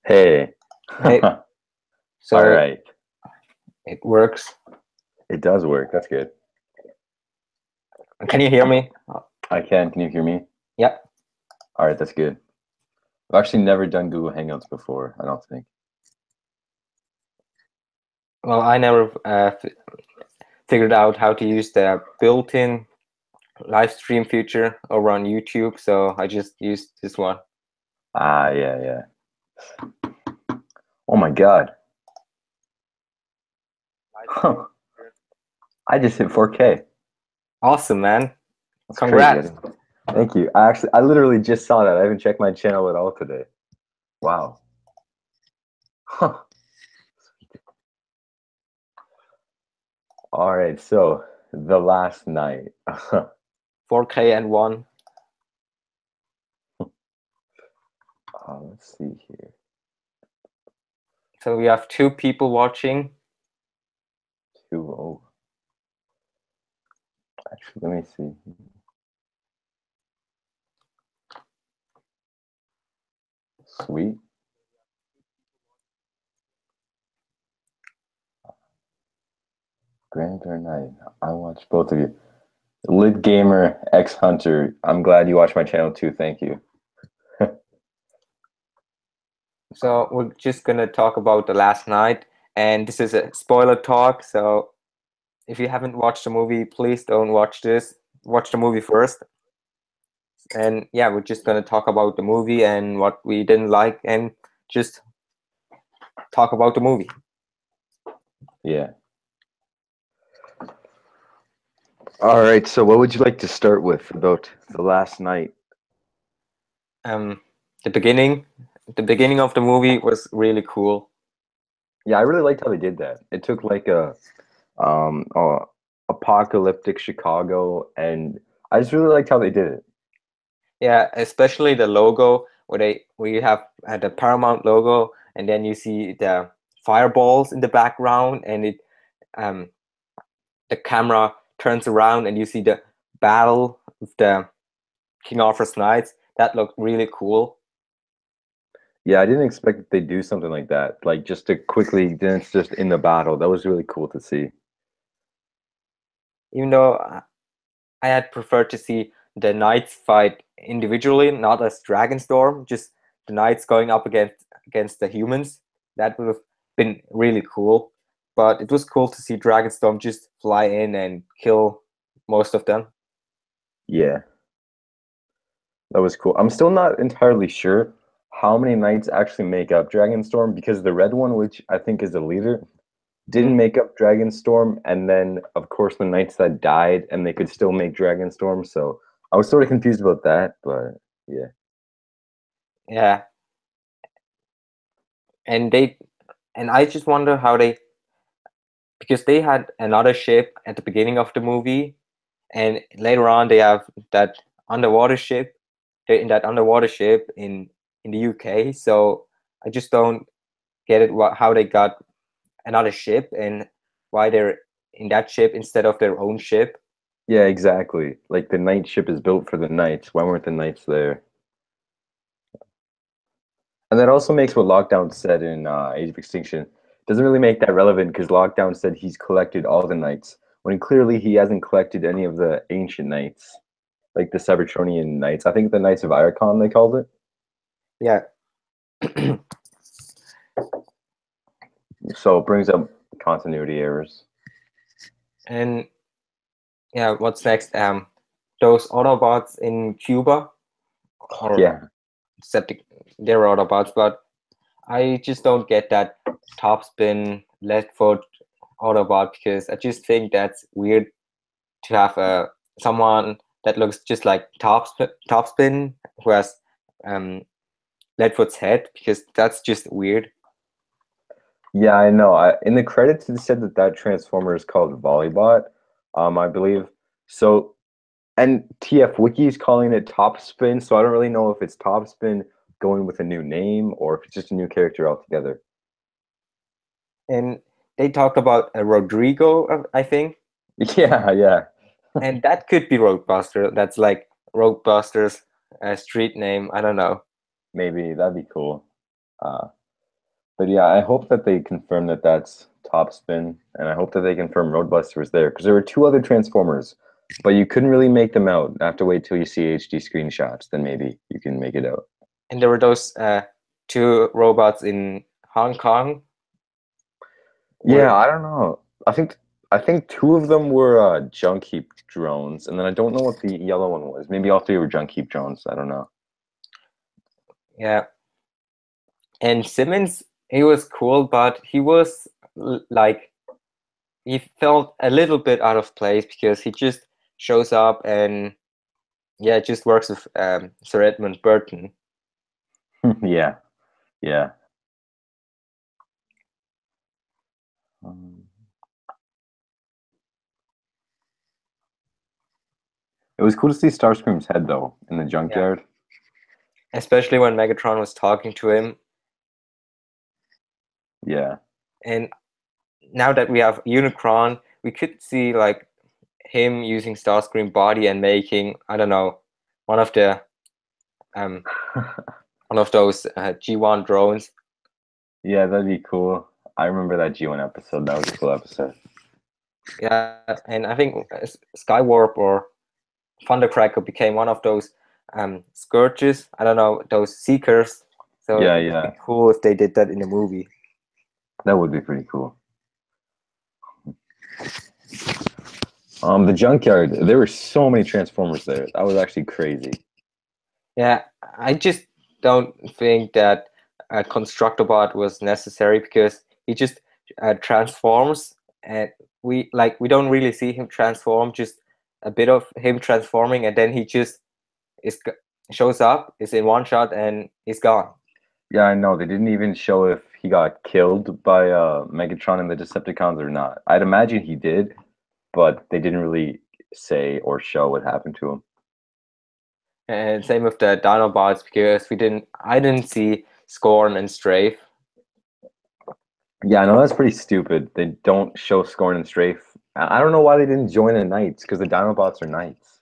Hey. Hey, All so right. it works. It does work. That's good. Can you hear me? I can. Can you hear me? Yeah. All right. That's good. I've actually never done Google Hangouts before, I don't think. Well, I never figured out how to use the built-in live stream feature over on YouTube, so I just used this one. Ah, yeah, yeah. Oh my God. Huh. I just hit 4K. Awesome, man. That's crazy. Congrats. Thank you. I literally just saw that. I haven't checked my channel at all today. Wow. Huh. All right. So the last night. 4K and 1. Let's see here. So we have two people watching. Two. Oh, actually, let me see. Sweet. Grand or Night. I watched both of you. Lit Gamer X Hunter. I'm glad you watched my channel too. Thank you. So we're just gonna talk about the last night, and this is a spoiler talk, so if you haven't watched the movie, please don't watch this. Watch the movie first. And yeah, we're just gonna talk about the movie and what we didn't like, and just talk about the movie. Yeah. All right. So, what would you like to start with about the last night? Um, the beginning, the beginning of the movie was really cool. Yeah, I really liked how they did that. It took like a um uh, apocalyptic Chicago, and I just really liked how they did it. Yeah, especially the logo where you have the Paramount logo, and then you see the fireballs in the background, and um the camera turns around, and you see the battle with the King Arthur's knights. That looked really cool. Yeah, I didn't expect that they'd do something like that. Like just to quickly dance just in the battle. That was really cool to see. Even though I had preferred to see the knights fight individually, not as Dragonstorm, just the knights going up against the humans. That would have been really cool. But it was cool to see Dragonstorm just fly in and kill most of them. Yeah, that was cool. I'm still not entirely sure how many knights actually make up Dragonstorm because the red one, which I think is the leader, Hmm? didn't make up Dragonstorm, and then of course the knights that died and they could still make Dragonstorm. So I was sort of confused about that, but yeah, Yeah, and they and I just wonder how they, because they had another ship at the beginning of the movie, and later on they have that underwater ship. They're in that underwater ship in the UK. So I just don't get it, how they got another ship and why they're in that ship instead of their own ship. yeah, exactly. Like the knight ship is built for the knights. Why weren't the knights there? And that also makes what Lockdown said in Age of Extinction doesn't really make that relevant because Lockdown said he's collected all the knights when clearly he hasn't collected any of the ancient knights, like the Cybertronian knights. I think the Knights of Iracon they called it. Yeah. So it brings up continuity errors. And yeah, what's next? Those Autobots in Cuba, or Yeah, septic, they're Autobots, but I just don't get that top spin left foot Autobot, because I just think that's weird to have someone that looks just like Topspin who has um Leadfoot's head, because that's just weird. yeah, I know. In the credits, it said that that transformer is called Volleybot, I believe. So, and TF Wiki is calling it Topspin, so I don't really know if it's Topspin going with a new name or if it's just a new character altogether. And they talked about a Rodrigo, I think, Yeah, yeah, and that could be Roadbuster. That's like Roadbuster's street name. I don't know. maybe that'd be cool. Uh, But yeah, I hope that they confirm that that's Topspin, and I hope that they confirm Roadbuster was there because there were two other Transformers, but you couldn't really make them out. I have to wait till you see HD screenshots, then maybe you can make it out. And there were those two robots in Hong Kong. Yeah, Were I don't know. I think two of them were junk heap drones, and then I don't know what the yellow one was. Maybe all three were junk heap drones. I don't know. yeah. And Simmons, he was cool, but he was like he felt a little bit out of place because he just shows up and yeah, just works with Sir Edmund Burton. Yeah, yeah. Um, it was cool to see Starscream's head though in the Yeah, junkyard. especially when Megatron was talking to him. Yeah. And now that we have Unicron, we could see like him using Starscream body and making, I don't know, one of the um one of those G1 drones. Yeah, that'd be cool. I remember that G1 episode. That was a cool episode. Yeah, and I think Skywarp or Thundercracker became one of those scourges. I don't know, those seekers. So Yeah, it would be yeah. cool if they did that in a movie. That would be pretty cool. The junkyard, there were so many Transformers there. That was actually crazy. Yeah, I just don't think that a Constructobot was necessary because he just transforms, and we don't really see him transform. Just a bit of him transforming, and then he just is shows up, is in one shot, and is gone. Yeah, I know. They didn't even show if he got killed by Megatron and the Decepticons or not. I'd imagine he did, but they didn't really say or show what happened to him. And same with the Dinobots because I didn't see Scorn and Strafe. Yeah, I know that's pretty stupid. They don't show Scorn and Strafe. I don't know why they didn't join the Knights because the Dinobots are Knights.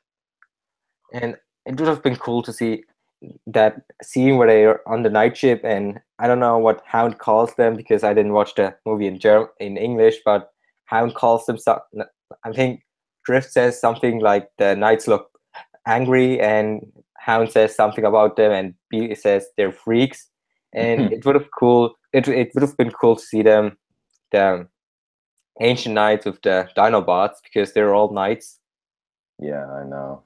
And it would have been cool to see that scene where they're on the night ship, and I don't know what Hound calls them because I didn't watch the movie in English, but Hound calls them I think Drift says something like the knights look angry, and Hound says something about them, and B says they're freaks. And it would have cool. It would have been cool to see them, the ancient knights with the Dinobots, because they're all knights. Yeah, I know.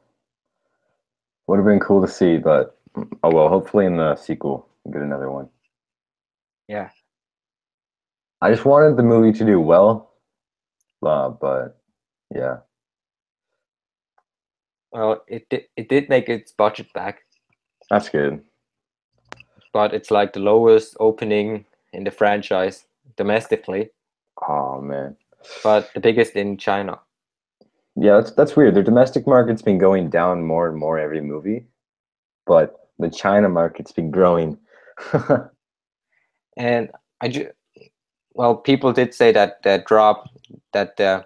Would have been cool to see, but oh well. Hopefully, in the sequel, we'll get another one. Yeah. I just wanted the movie to do well, but yeah, Well, it did make its budget back, that's good. but it's like the lowest opening in the franchise domestically, Oh man, but the biggest in China. yeah, that's weird. Their domestic market's been going down more and more every movie, but the China market's been growing. And well, people did say that the drop that the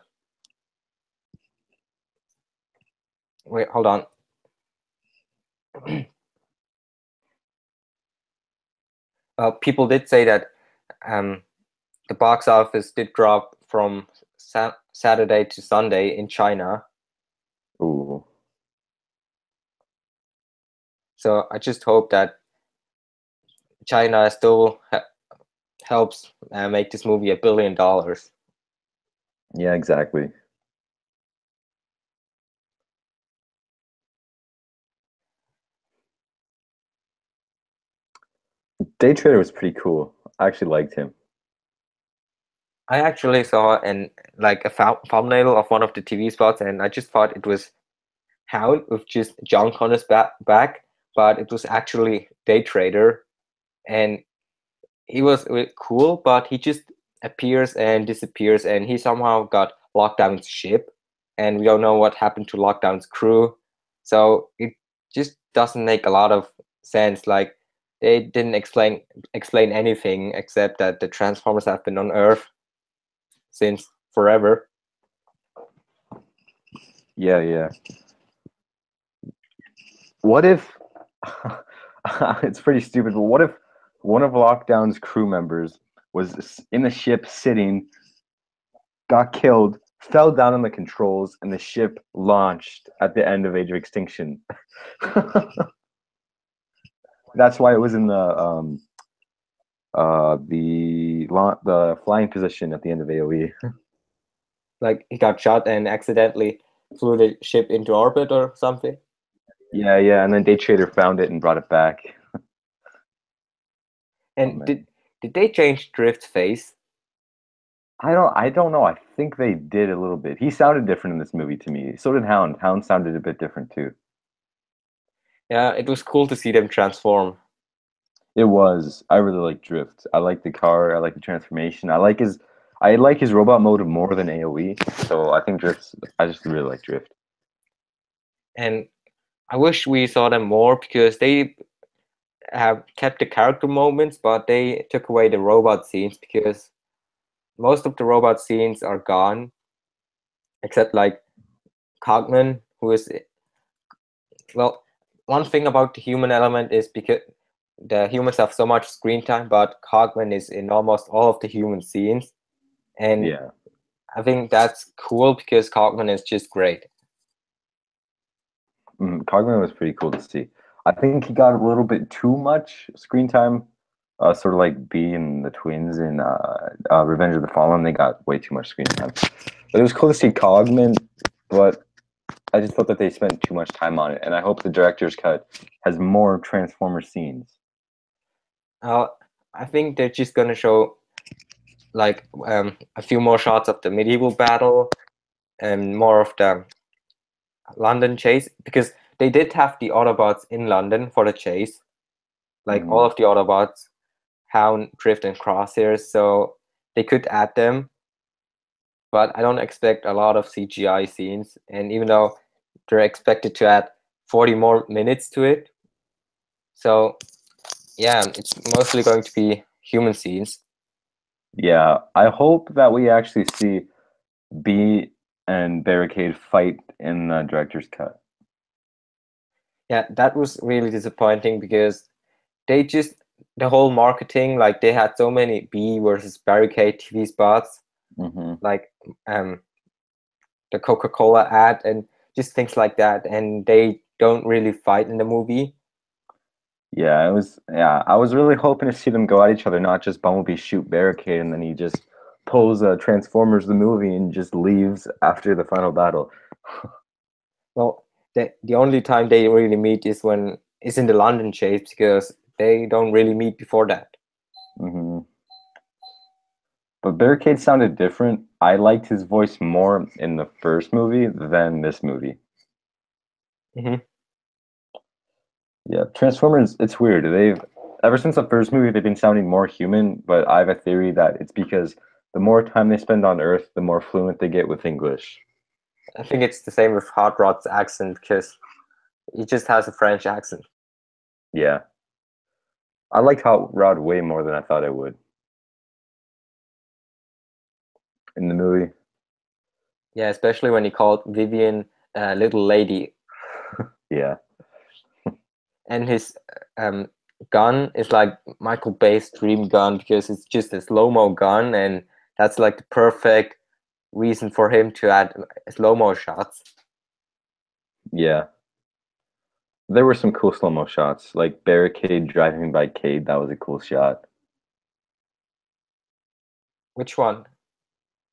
wait, hold on. Well, people did say that um, the box office did drop from Saturday to Sunday in China. Ooh, So I just hope that China still helps make this movie $1 billion. yeah, exactly. Day Trader was pretty cool. I actually liked him. I actually saw like a thumbnail of one of the TV spots, and I just thought it was Hound with just junk on his back, but it was actually Day Trader, and he was cool, but he just appears and disappears, and he somehow got Lockdown's ship, and we don't know what happened to Lockdown's crew, so it just doesn't make a lot of sense. Like they didn't explain anything except that the Transformers have been on Earth since forever. Yeah, yeah. What if it's pretty stupid, but what if one of Lockdown's crew members was in the ship sitting, got killed, fell down on the controls, and the ship launched at the end of Age of Extinction. That's why it was in the flying position at the end of AOE. Like he got shot and accidentally flew the ship into orbit or something. Yeah, and then Day Trader found it and brought it back. And did they change Drift's face? I don't know. I think they did a little bit. He sounded different in this movie to me. So did Hound. Hound sounded a bit different too. Yeah, it was cool to see them transform. It was. I really like Drift. I like the car. I like the transformation. I like his robot mode more than AoE. So I think Drift. I just really like Drift. And I wish we saw them more because they have kept the character moments, but they took away the robot scenes because most of the robot scenes are gone, except like Cogman, who is, well, one thing about the human element is because the humans have so much screen time, but Cogman is in almost all of the human scenes. And Yeah. I think that's cool because Cogman is just great. Cogman was pretty cool to see. I think he got a little bit too much screen time, sort of like B and the twins in Revenge of the Fallen. They got way too much screen time. But it was cool to see Cogman, but I just thought that they spent too much time on it, and I hope the director's cut has more Transformer scenes. I think they're just gonna show like a few more shots of the medieval battle and more of the London chase, because they did have the Autobots in London for the chase, like all of the Autobots, Hound, Drift, and Crosshairs, so they could add them, but I don't expect a lot of CGI scenes, and even though they're expected to add 40 more minutes to it, so yeah, it's mostly going to be human scenes. Yeah, I hope that we actually see B and Barricade fight in the director's cut. Yeah, that was really disappointing because they just, the whole marketing, like they had so many B versus Barricade TV spots, like the Coca-Cola ad and just things like that, and they don't really fight in the movie. Yeah, it was. Yeah, I was really hoping to see them go at each other, not just Bumblebee shoot Barricade and then he just pulls Transformers the movie and just leaves after the final battle. Well, the only time they really meet is when it's in the London chase because they don't really meet before that. But Barricade sounded different. I liked his voice more in the first movie than this movie. Yeah, Transformers, it's weird. They've ever since the first movie they've been sounding more human, but I have a theory that it's because the more time they spend on Earth, the more fluent they get with English. I think it's the same with Hot Rod's accent because he just has a French accent. Yeah. I liked Hot Rod way more than I thought I would in the movie. Yeah, especially when he called Vivian little lady. Yeah. And his gun is like Michael Bay's dream gun because it's just a slow-mo gun, and that's like the perfect reason for him to add slow-mo shots. Yeah. There were some cool slow-mo shots, like Barricade driving by Cade. That was a cool shot. Which one?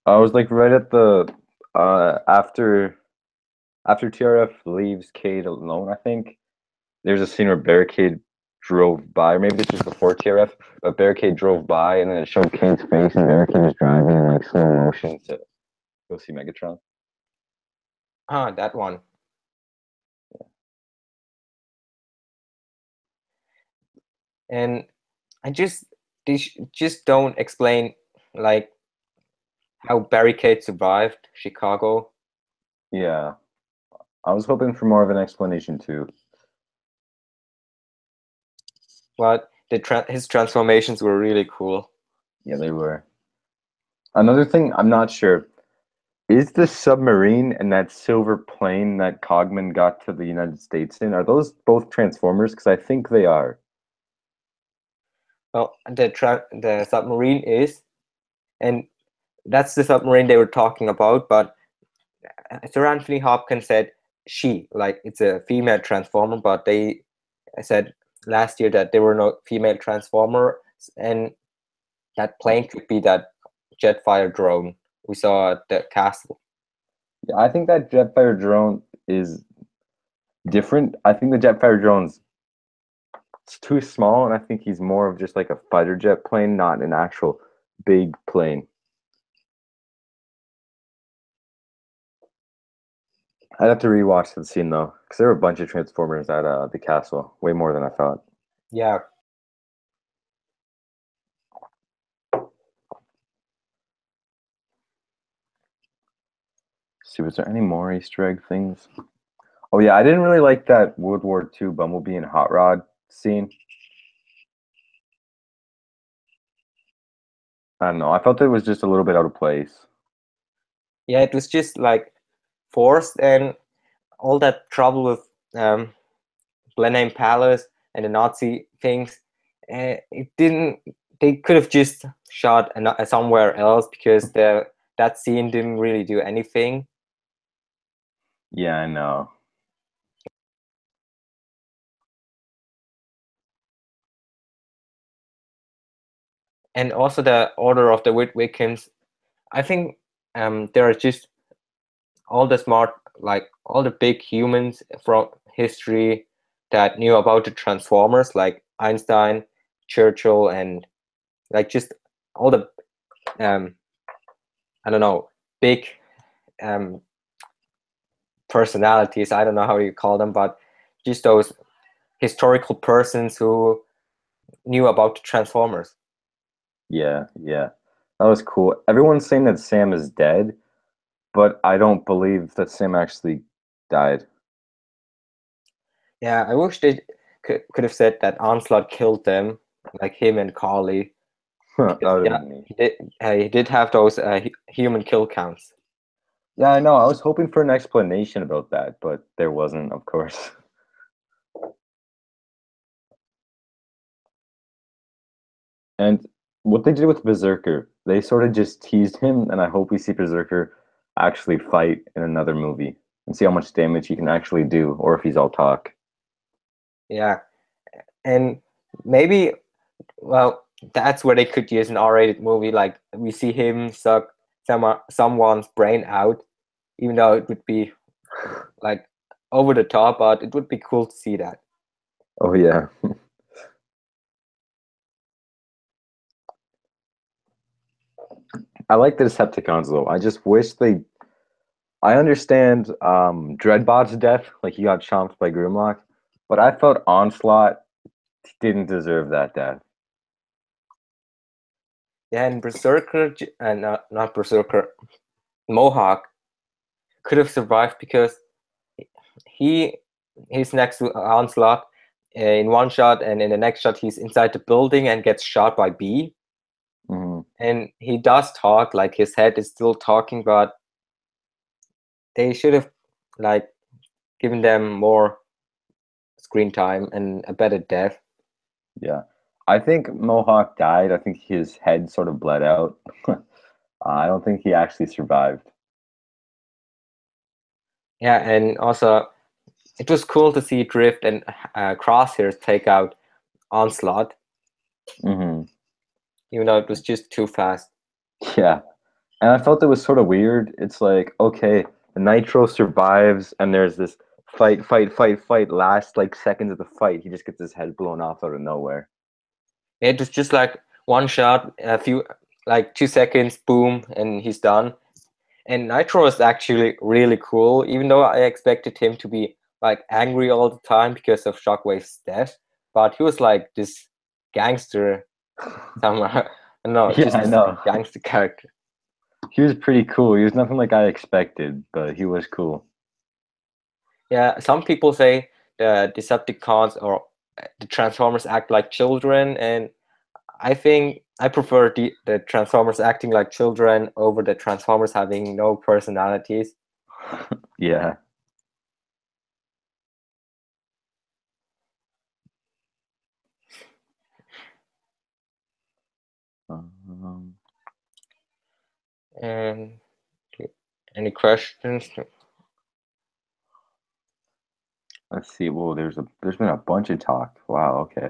I was like right at the after TRF leaves Cade alone, I think. There's a scene where Barricade drove by, or maybe this was before TRF, but Barricade drove by and then it showed Cade's face and Barricade was driving in like slow motion to go see Megatron. Ah, that one. And I just they just don't explain like how Barricade survived Chicago. Yeah. I was hoping for more of an explanation too. But his transformations were really cool. Yeah, they were. Another thing, I'm not sure. Is the submarine and that silver plane that Cogman got to the United States in, are those both Transformers? Because I think they are. Well, the submarine is, and that's the submarine they were talking about. But Sir Anthony Hopkins said she, like it's a female transformer, but they said last year that there were no female transformer, and that plane could be that Jetfire drone we saw at the castle. Yeah, I think that Jetfire drone is different. I think the Jetfire drone's too small, and I think he's more of just like a fighter jet plane, not an actual big plane. I'd have to rewatch the scene though, because there were a bunch of Transformers at the castle, way more than I thought. Yeah, See, was there any more Easter egg things? Oh yeah, I didn't really like that World War II Bumblebee and Hot Rod scene. I don't know. I felt it was just a little bit out of place. yeah, it was just like forced, and all that trouble with Blenheim Palace and the Nazi things. It didn't. They could have just shot somewhere else because that scene didn't really do anything. Yeah, I know. And also the Order of the Wiccans. I think there are just all the smart, like all the big humans from history that knew about the Transformers, like Einstein, Churchill, and like just all the I don't know, big um, personalities. I don't know how you call them, but just those historical persons who knew about the Transformers. Yeah, yeah. That was cool. Everyone's saying that Sam is dead, but I don't believe that Sam actually died. Yeah, I wish they could have said that Onslaught killed them, like him and Carly, That because would have yeah, been neat. he did have those human kill counts. Yeah, I know. I was hoping for an explanation about that, but there wasn't, of course. And what they did with Berserker, they sort of just teased him, and I hope we see Berserker actually fight in another movie and see how much damage he can actually do, or if he's all talk. Yeah, and maybe well, that's where they could use an R-rated movie. Like we see him suck someone's brain out, even though it would be like over the top, but it would be cool to see that. Oh yeah. I like the Decepticons though. I just wish they I understand Dreadbot's death, like he got chomped by Grimlock, but I felt Onslaught didn't deserve that death. Yeah, and Berserker and not Berserker, Mohawk could have survived because he he's next to Onslaught in one shot, and in the next shot he's inside the building and gets shot by B. Hmm. And he does talk, like his head is still talking, but they should have like given them more screen time and a better death. Yeah. I think Mohawk died. I think his head sort of bled out. I don't think he actually survived. Yeah, and also it was cool to see Drift and Crosshairs take out Onslaught, Hmm. even though it was just too fast. Yeah. And I felt it was sort of weird. It's like, okay, the Nitro survives, and there's this fight, fight, fight, fight. Last like seconds of the fight, he just gets his head blown off out of nowhere. It was just like one shot, a few, like 2 seconds, boom, and he's done. And Nitro is actually really cool, even though I expected him to be like angry all the time because of Shockwave's death. But he was like this gangster somehow. No, Yeah, just I this know. gangster character. He was pretty cool. He was nothing like I expected, but he was cool. Yeah, some people say the Decepticons or the Transformers act like children, and I think I prefer the Transformers acting like children over the Transformers having no personalities. Yeah. And any questions? Let's see. Whoa, there's been a bunch of talk. Wow. Okay.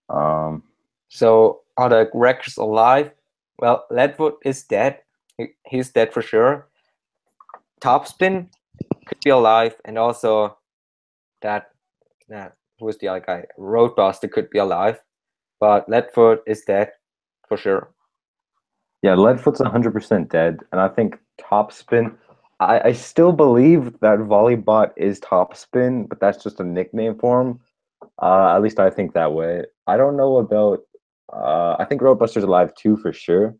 Um. So are the records alive? Well, Ledwood is dead. He's dead for sure. Topspin could be alive, and also that who's the other guy? Roadbuster could be alive, but Ledwood is dead for sure. Yeah, Leadfoot's 100% dead, and I think Topspin. I still believe that Volleybot is Topspin, but that's just a nickname for him. At least I think that way. I don't know about. I think Roadbuster's alive too for sure.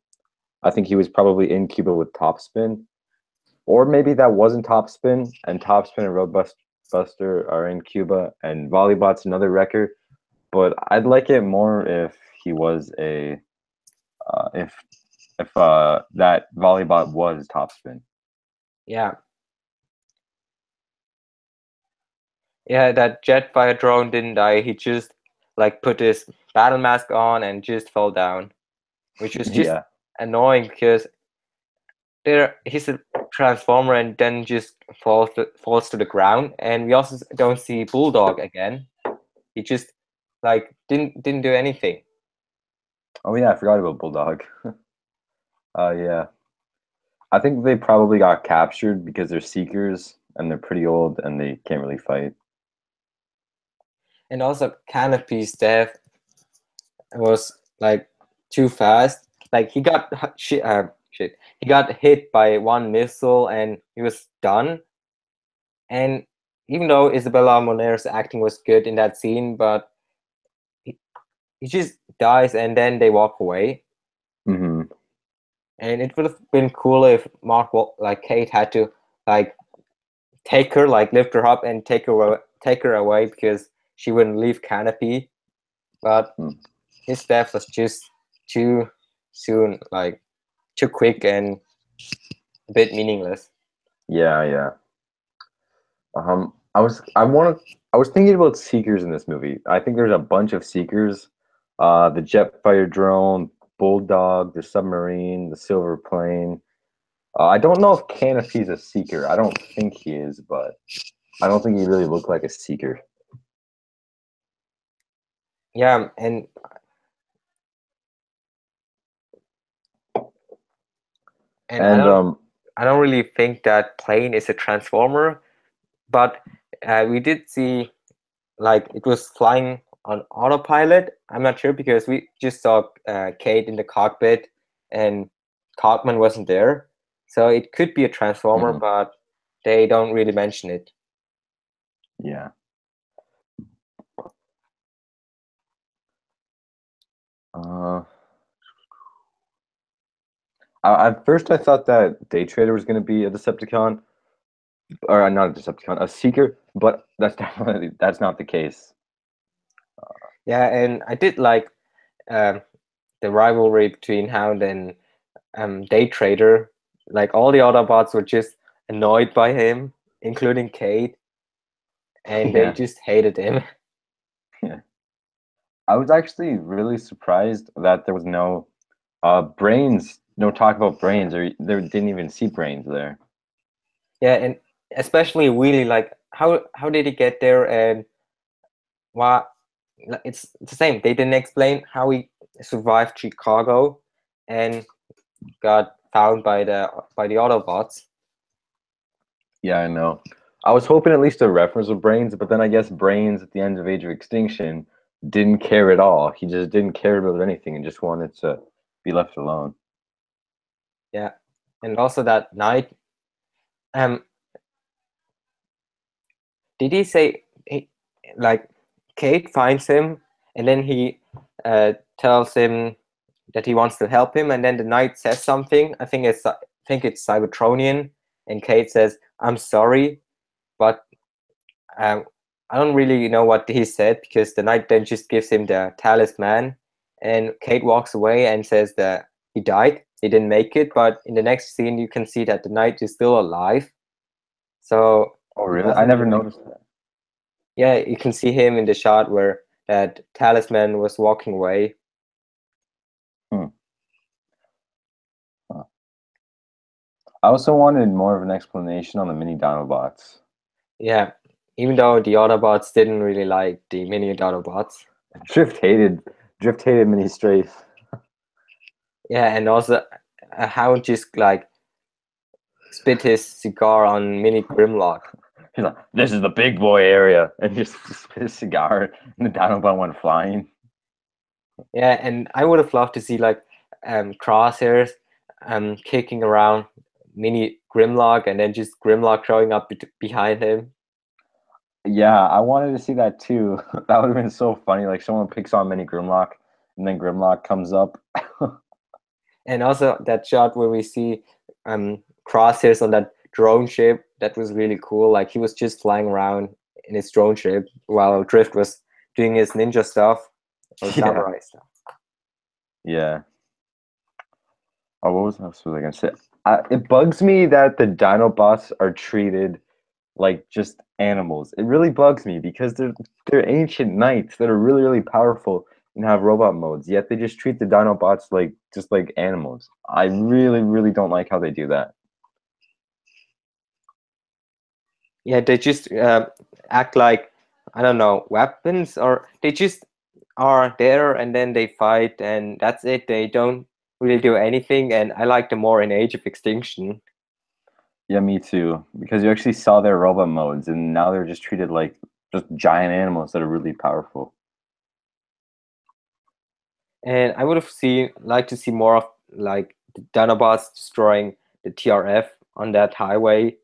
I think he was probably in Cuba with Topspin, or maybe that wasn't Topspin, and Topspin and Roadbuster are in Cuba, and Volleybot's another record. But I'd like it more if he was a if that Volleybot was Topspin. Yeah. Yeah, that Jetfire drone didn't die. He just like put his battle mask on and just fell down, which was just Yeah, annoying because he's a transformer and then just falls to the ground. And we also don't see Bulldog again. He just like didn't do anything. oh yeah, I forgot about Bulldog. Yeah, I think they probably got captured because they're Seekers and they're pretty old and they can't really fight. And also Canopy's death was like too fast. Like he got shit. He got hit by one missile and he was done. And even though Isabella Moner's acting was good in that scene, but he, he just dies and then they walk away. Hmm. And it would have been cooler if like Kate had to like take her, like lift her up and take her away because she wouldn't leave Canopy. But his death was just too soon, like too quick and a bit meaningless. Yeah, yeah. I was thinking about Seekers in this movie. I think there's a bunch of Seekers. The Jetfire drone, Bulldog, the submarine, the Silver plane. I don't know if Canopy's a Seeker. I don't think he is, but I don't think he really looked like a Seeker. Yeah, and And I don't really think that plane is a transformer, but we did see like it was flying on autopilot. I'm not sure because we just saw Kate in the cockpit and Cogman wasn't there, so it could be a transformer, mhm, but they don't really mention it. yeah. Uh, at first, I thought that Day Trader was going to be a Decepticon, or not a Decepticon, a Seeker, but that's not the case. Yeah, and I did like um, the rivalry between Hound and Day Trader. Like all the Autobots were just annoyed by him, including Kate, and they Yeah, just hated him. yeah. I was actually really surprised that there was no brains, no talk about brains, or there didn't even see brains there. Yeah, and especially Wheelie, like how did he get there and why? It's the same. They didn't explain how he survived Chicago and got found by the Autobots. Yeah, I know. I was hoping at least a reference of brains, but then I guess brains at the end of Age of Extinction didn't care at all. He just didn't care about anything and just wanted to be left alone. Yeah, and also that night, um, did he say like Kate finds him and then he tells him that he wants to help him, and then the knight says something. I think it's Cybertronian, and Kate says, "I'm sorry," but um, I don't really know what he said because the knight then just gives him the talisman, and Kate walks away and says that he died. He didn't make it, but in the next scene you can see that the knight is still alive. So Oh, he really? I doesn't never really. noticed that. Yeah, you can see him in the shot where that talisman was walking away. Hmm. Huh. I also wanted more of an explanation on the mini Dinobots. Yeah, even though the Autobots didn't really like the mini Autobots. Drift hated Drift hated Mini Strafe. Yeah, and also how just like spit his cigar on Mini Grimlock. He's like, "This is the big boy area," and just spit a cigar, and the Dinobot went flying. Yeah, and I would have loved to see like Crosshairs kicking around Mini Grimlock and then just Grimlock showing up behind him. Yeah, I wanted to see that too. That would have been so funny. Like someone picks on Mini Grimlock, and then Grimlock comes up. And also that shot where we see Crosshairs on that drone ship, that was really cool. Like he was just flying around in his drone ship while Drift was doing his ninja stuff or Yeah, samurai stuff. yeah. Oh, what was else was I gonna say? It bugs me that the Dinobots are treated like just animals. It really bugs me because they're ancient knights that are really powerful and have robot modes. Yet they just treat the Dinobots like just like animals. I really don't like how they do that. Yeah, they just act like, I don't know, weapons, or they just are there and then they fight and that's it. They don't really do anything. And I like them more in Age of Extinction. Yeah, me too. Because you actually saw their robot modes, and now they're just treated like just giant animals that are really powerful. And I would have liked to see more of like the Dinobots destroying the TRF on that highway.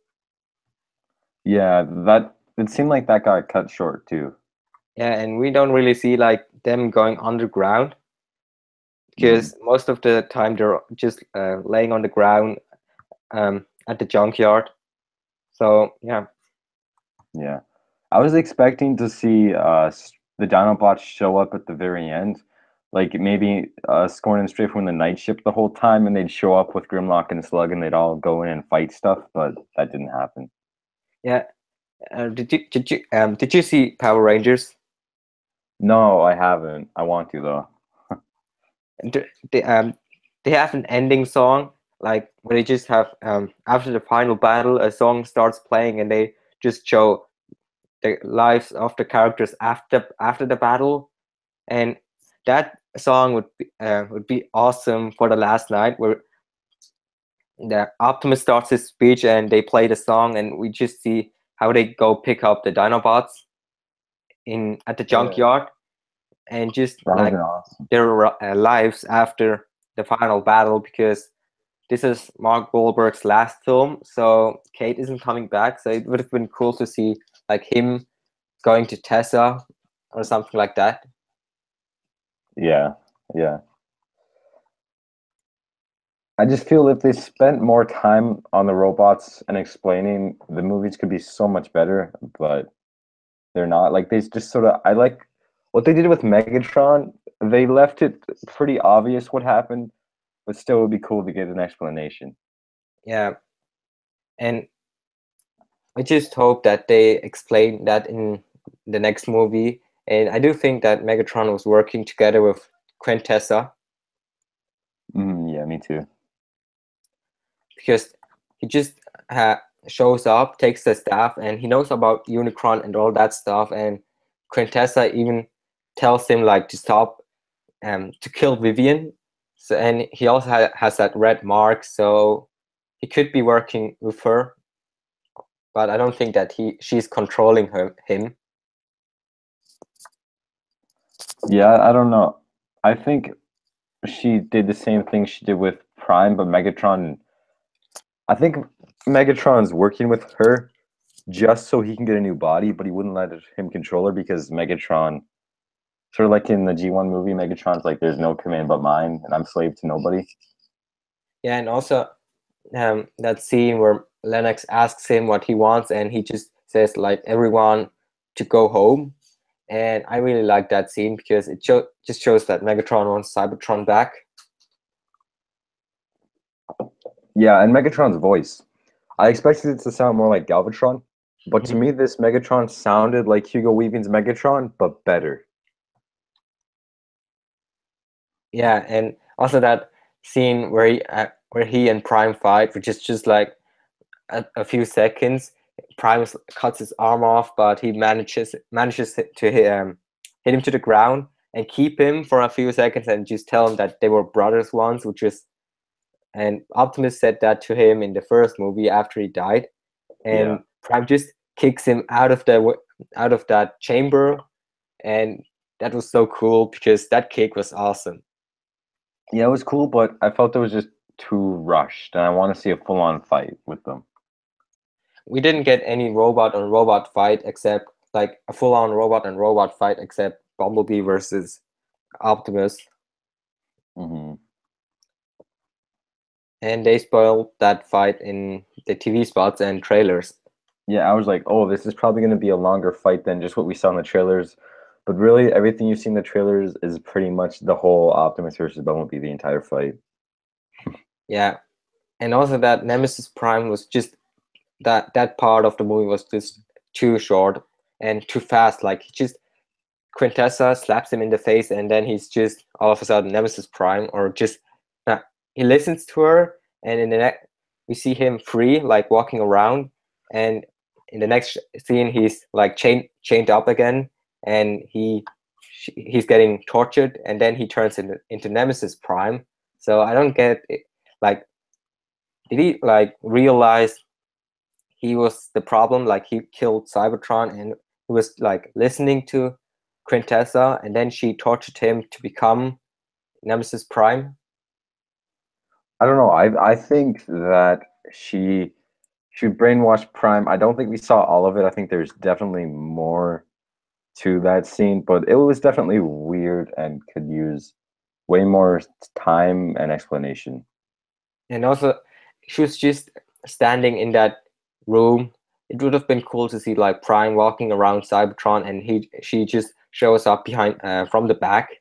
Yeah, that it seemed like that got cut short too. Yeah, and we don't really see like them going underground Mm, because most of the time they're just laying on the ground at the junkyard. So yeah, yeah, I was expecting to see the Dinobots show up at the very end, like maybe Scorn and Strafe were in the night ship the whole time, and they'd show up with Grimlock and Slug, and they'd all go in and fight stuff. But that didn't happen. yeah. Did you see Power Rangers? No, I haven't. I want to though. And they have an ending song like where they just have after the final battle a song starts playing and they just show the lives of the characters after the battle, and that song would be awesome for the last night where the Optimus starts his speech and they play the song and we just see how they go pick up the Dinobots in at the Yeah, junkyard and just that would have like been awesome. their lives after the final battle, because this is Mark Wahlberg's last film, so Kate isn't coming back. So it would have been cool to see like him going to Tessa or something like that. Yeah, yeah. I just feel if they spent more time on the robots and explaining, the movies could be so much better, but they're not. Like they just sort of I like what they did with Megatron. They left it pretty obvious what happened, but still it would be cool to get an explanation. Yeah, and I just hope that they explain that in the next movie. And I do think that Megatron was working together with Quintessa Yeah, me too. because he just shows up, takes the staff, and he knows about Unicron and all that stuff. And Quintessa even tells him like to stop, to kill Vivian. So, and he also has that red mark, so he could be working with her. But I don't think that she's controlling him. Yeah, I don't know. I think she did the same thing she did with Prime, but Megatron. I think Megatron's working with her just so he can get a new body, but he wouldn't let him control her because Megatron, sort of like in the G1 movie, Megatron's like, "There's no command but mine, and I'm slave to nobody." Yeah, and also that scene where Lennox asks him what he wants, and he just says like everyone to go home. And I really like that scene because it just shows that Megatron wants Cybertron back. Yeah, and Megatron's voice. I expected it to sound more like Galvatron, but to Mhm. me, this Megatron sounded like Hugo Weaving's Megatron, but better. Yeah, and also that scene where where he and Prime fight, which is just like a few seconds. Prime cuts his arm off, but he manages to hit him to the ground and keep him for a few seconds and just tell him that they were brothers once, which is, and Optimus said that to him in the first movie after he died, Yeah. and Prime just kicks him out of that chamber, and that was so cool because that kick was awesome. Yeah, it was cool, but I felt it was just too rushed, and I want to see a full-on fight with them. We didn't get any robot on robot fight except like a full-on robot and robot fight except Bumblebee versus Optimus, Hmm. and they spoiled that fight in the TV spots and trailers. Yeah, I was like, oh, this is probably going to be a longer fight than just what we saw in the trailers. But really, everything you see in the trailers is pretty much the whole Optimus versus Bumblebee, the entire fight. Yeah, and also that Nemesis Prime was just that part of the movie was just too short and too fast. Like he just Quintessa slaps him in the face, and then he's just all of a sudden Nemesis Prime, or just he listens to her, and in the next we see him free, like walking around, and in the next scene he's like chained up again, and he's getting tortured, and then he turns into Nemesis Prime. So I don't get it. Like, did he like realize he was the problem? Like he killed Cybertron, and he was like listening to Quintessa, and then she tortured him to become Nemesis Prime. I don't know. I think that she brainwashed Prime. I don't think we saw all of it. I think there's definitely more to that scene, but it was definitely weird and could use way more time and explanation. And also, she was just standing in that room. It would have been cool to see like Prime walking around Cybertron, and she just shows up behind from the back,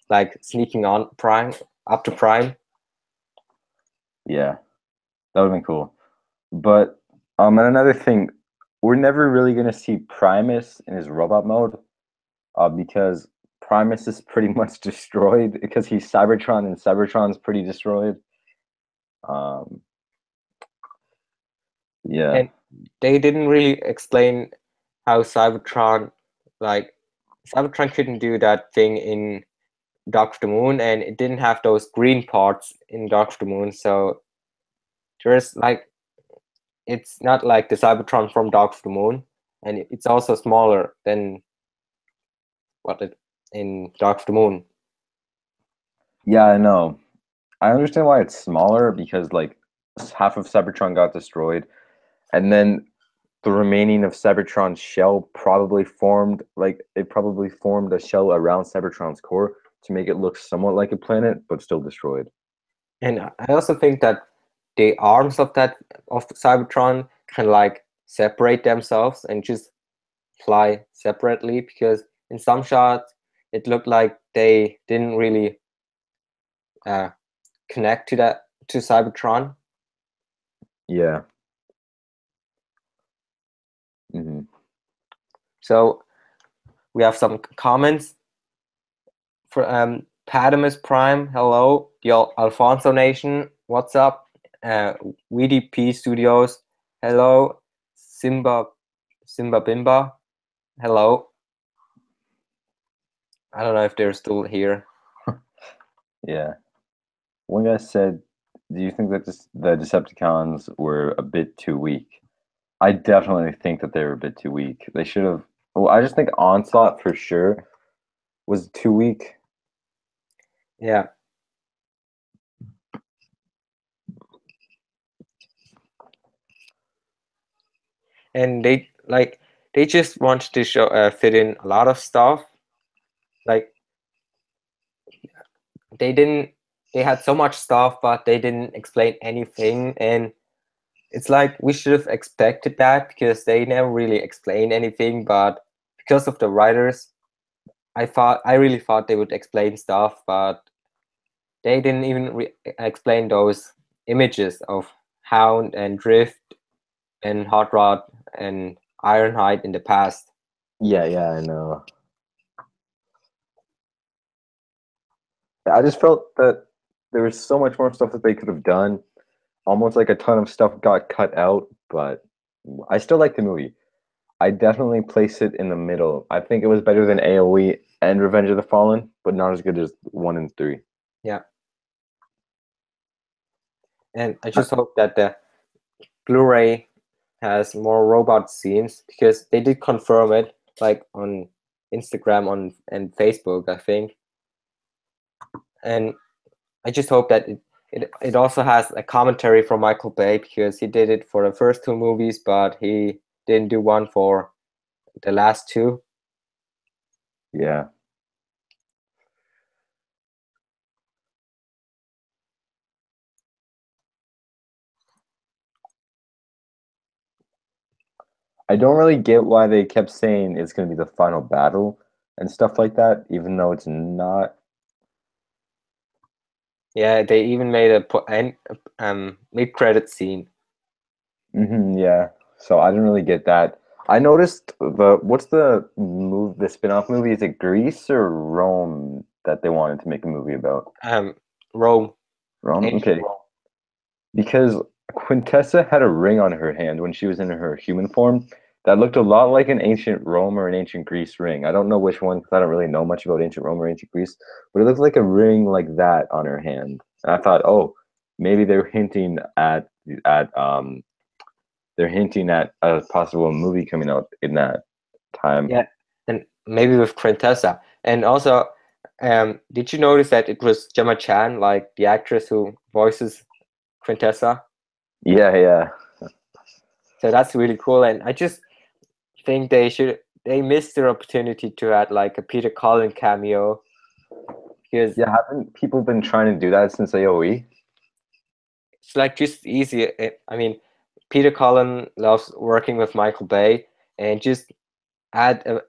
like sneaking on Prime up to Prime. Yeah, that would have been cool. But and another thing, we're never really gonna see Primus in his robot mode, because Primus is pretty much destroyed because he's Cybertron and Cybertron's pretty destroyed. Um, yeah, And they didn't really explain how Cybertron, like Cybertron couldn't do that thing in Dark of the Moon, and it didn't have those green parts in Dark of the Moon. So there's like, it's not like the Cybertron from Dark of the Moon, and it's also smaller than what it in Dark of the Moon. yeah, I know. I understand why it's smaller because like half of Cybertron got destroyed, and then the remaining of Cybertron's shell probably formed like it probably formed a shell around Cybertron's core to make it look somewhat like a planet, but still destroyed. And I also think that the arms of Cybertron can like separate themselves and just fly separately, because in some shots it looked like they didn't really uh, connect to Cybertron. Yeah. Hmm. So we have some comments for Padamus Prime. Hello, the Alfonso Nation. What's up? VDP Studios. Hello, Simba Bimba. Hello. I don't know if they're still here. Yeah. One guy said, "Do you think that the Decepticons were a bit too weak?" I definitely think that they were a bit too weak. They should have. Well, I just think Onslaught for sure was too weak. Yeah, and they just wanted to show fit in a lot of stuff. Like they didn't. They had so much stuff, but they didn't explain anything, and it's like we should have expected that because they never really explain anything. But because of the writers, I really thought they would explain stuff, but they didn't even explain those images of Hound and Drift and Hot Rod and Ironhide in the past. Yeah, yeah, I know. I just felt that there was so much more stuff that they could have done. almost like a ton of stuff got cut out, but I still like the movie. I definitely place it in the middle. I think it was better than AoE and Revenge of the Fallen, but not as good as 1 and 3. Yeah, and I just hope that the Blu-ray has more robot scenes because they did confirm it, like on Instagram and Facebook, I think. And I just hope that it also has a commentary from Michael Bay because he did it for the first two movies, but he didn't do one for the last two. Yeah. I don't really get why they kept saying it's going to be the final battle and stuff like that, even though it's not. Yeah, they even made a mid-credit scene. Yeah. So I didn't really get that. I noticed what's the spin-off movie? Is it Greece or Rome that they wanted to make a movie about? Um, Rome, Rome? ancient Okay. Rome. Because Quintessa had a ring on her hand when she was in her human form that looked a lot like an ancient Rome or an ancient Greece ring. I don't know which one because I don't really know much about ancient Rome or ancient Greece, but it looked like a ring like that on her hand. And I thought, oh, maybe they're hinting at a possible movie coming out in that time. Yeah, and maybe with Quintessa. And also, did you notice that it was Gemma Chan, like the actress who voices Quintessa? Yeah, yeah. So that's really cool. And I just think they missed their opportunity to add like a Peter Cullen cameo because Yeah, haven't people been trying to do that since AOE? it's like just easy. I mean, Peter Cullen loves working with Michael Bay, and add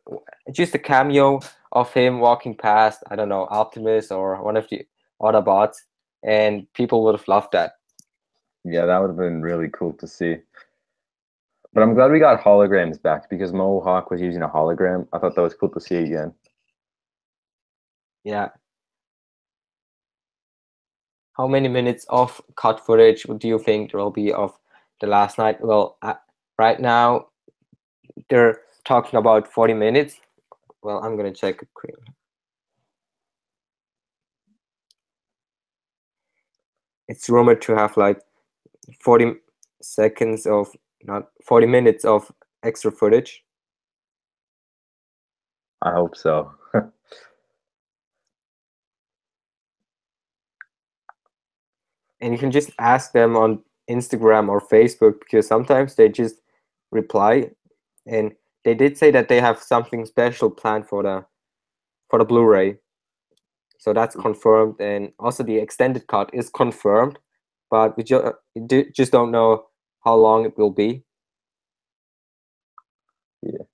just a cameo of him walking past, I don't know, Optimus or one of the Autobots, and people would have loved that. Yeah, that would have been really cool to see. But I'm glad we got holograms back because Mohawk was using a hologram. I thought that was cool to see again. Yeah. How many minutes of cut footage do you think there will be of the last night? Well, right now they're talking about 40 minutes. Well, I'm gonna check it quick. It's rumored to have like 40 seconds of, not 40 minutes of extra footage. I hope so. And you can just ask them on Instagram or Facebook because sometimes they just reply, and they did say that they have something special planned for the Blu-ray. So that's confirmed, and also the extended cut is confirmed, but we just don't know how long it will be. Yeah.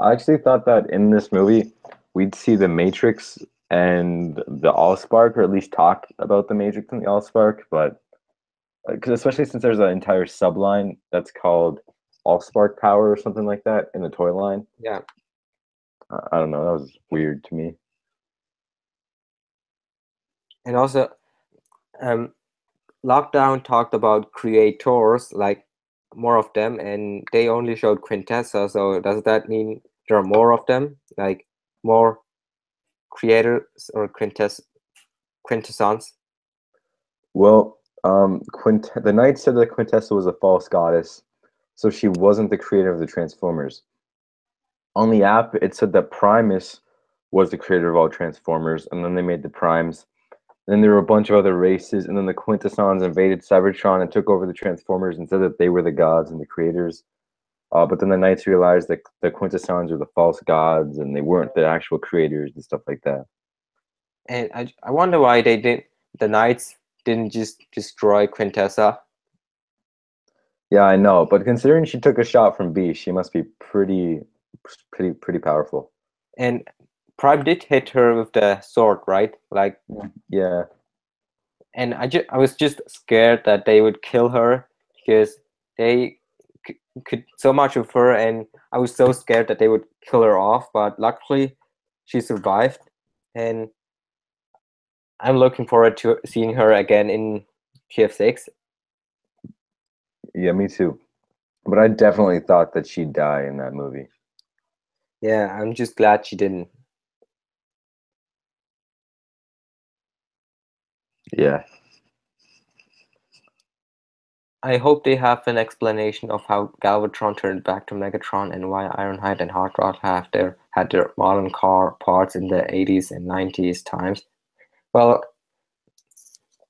I actually thought that in this movie we'd see the Matrix and the Allspark, or at least talk about the Matrix and the Allspark, but because especially since there's an entire subline that's called Allspark Power or something like that in the toy line. Yeah. I don't know. That was weird to me. And also, Lockdown talked about creators, like more of them, and they only showed Quintessa. So does that mean there are more of them, like more creators or quintessence? Well, the knight said that Quintessa was a false goddess, so she wasn't the creator of the Transformers. On the app, it said that Primus was the creator of all Transformers, and then they made the Primes. Then there were a bunch of other races, and then the Quintessons invaded Cybertron and took over the Transformers and said that they were the gods and the creators. But then the Knights realized that the Quintessons were the false gods and they weren't the actual creators and stuff like that. And I wonder why the Knights didn't just destroy Quintessa. Yeah, I know, but considering she took a shot from B, she must be pretty powerful. And Prime did hit her with the sword, right? Like, Yeah. and I was just scared that they would kill her because they could so much of her, and I was so scared that they would kill her off. But luckily, she survived, and I'm looking forward to seeing her again in TF6. Yeah, me too. But I definitely thought that she'd die in that movie. Yeah, I'm just glad she didn't. Yeah. I hope they have an explanation of how Galvatron turned back to Megatron and why Ironhide and Hot Rod had their modern car parts in the 80s and 90s times. Well,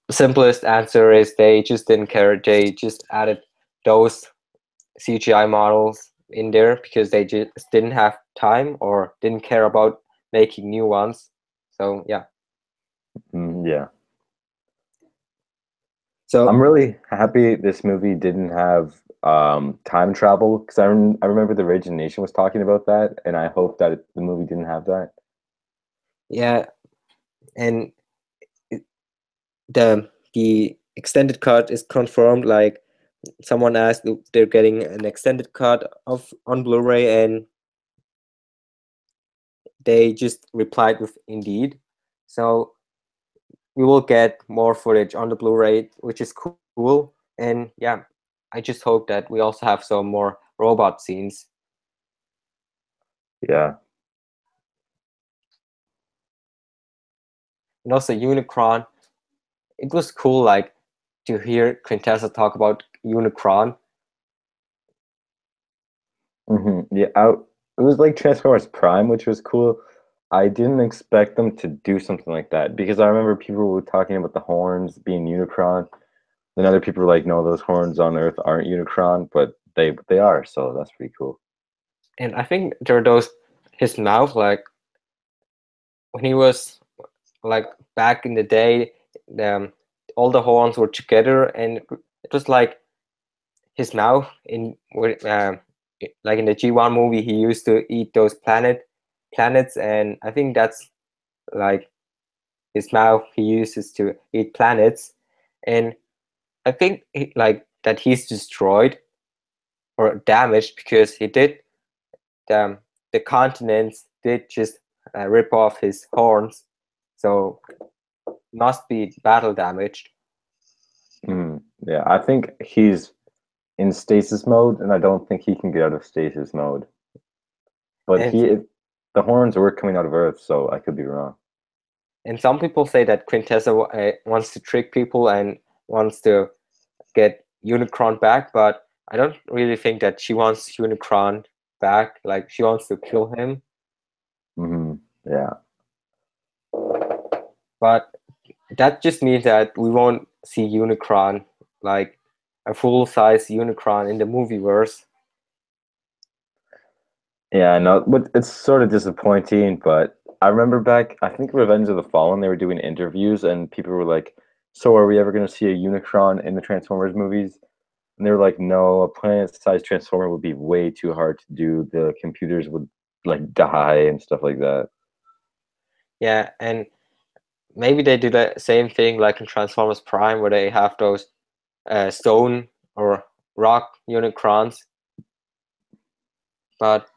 the simplest answer is they just didn't care. They just added those CGI models in there because they just didn't have time or didn't care about making new ones. So yeah. Yeah. So I'm really happy this movie didn't have time travel because I remember the Rage Nation was talking about that, and I hope that the movie didn't have that. yeah, and the extended cut is confirmed. Like someone asked if they're getting an extended cut of on Blu-ray, and they just replied with indeed. So we will get more footage on the Blu-ray, which is cool. And yeah, I just hope that we also have some more robot scenes. Yeah. And also Unicron, it was cool like to hear Quintessa talk about Unicron. Yeah, it was like Transformers Prime, which was cool. I didn't expect them to do something like that because I remember people were talking about the horns being Unicron. Then other people were like, "No, those horns on Earth aren't Unicron," but they are. So that's pretty cool. And I think there are those his mouth, like when he was like back in the day, um, all the horns were together, and it was like his mouth in like in the G1 movie, he used to eat those planets, and I think that's like his mouth he uses to eat planets, and I think like that he's destroyed or damaged because he did the continents did just rip off his horns, so must be battle damaged. Yeah, I think he's in stasis mode, and I don't think he can get out of stasis mode. But And the horns were coming out of Earth, so I could be wrong. some people say that Quintessa wants to trick people and wants to get Unicron back, but I don't really think that she wants Unicron back. Like she wants to kill him. Yeah. But that just means that we won't see Unicron, like a full-size Unicron in the movieverse. Yeah, I know, but it's sort of disappointing. But I remember back, I think Revenge of the Fallen, they were doing interviews, and people were like, "So, are we ever going to see a Unicron in the Transformers movies?" And they were like, "No, a planet-sized Transformer would be way too hard to do. The computers would like die and stuff like that." Yeah, and maybe they do the same thing like in Transformers Prime, where they have those stone or rock Unicrons. But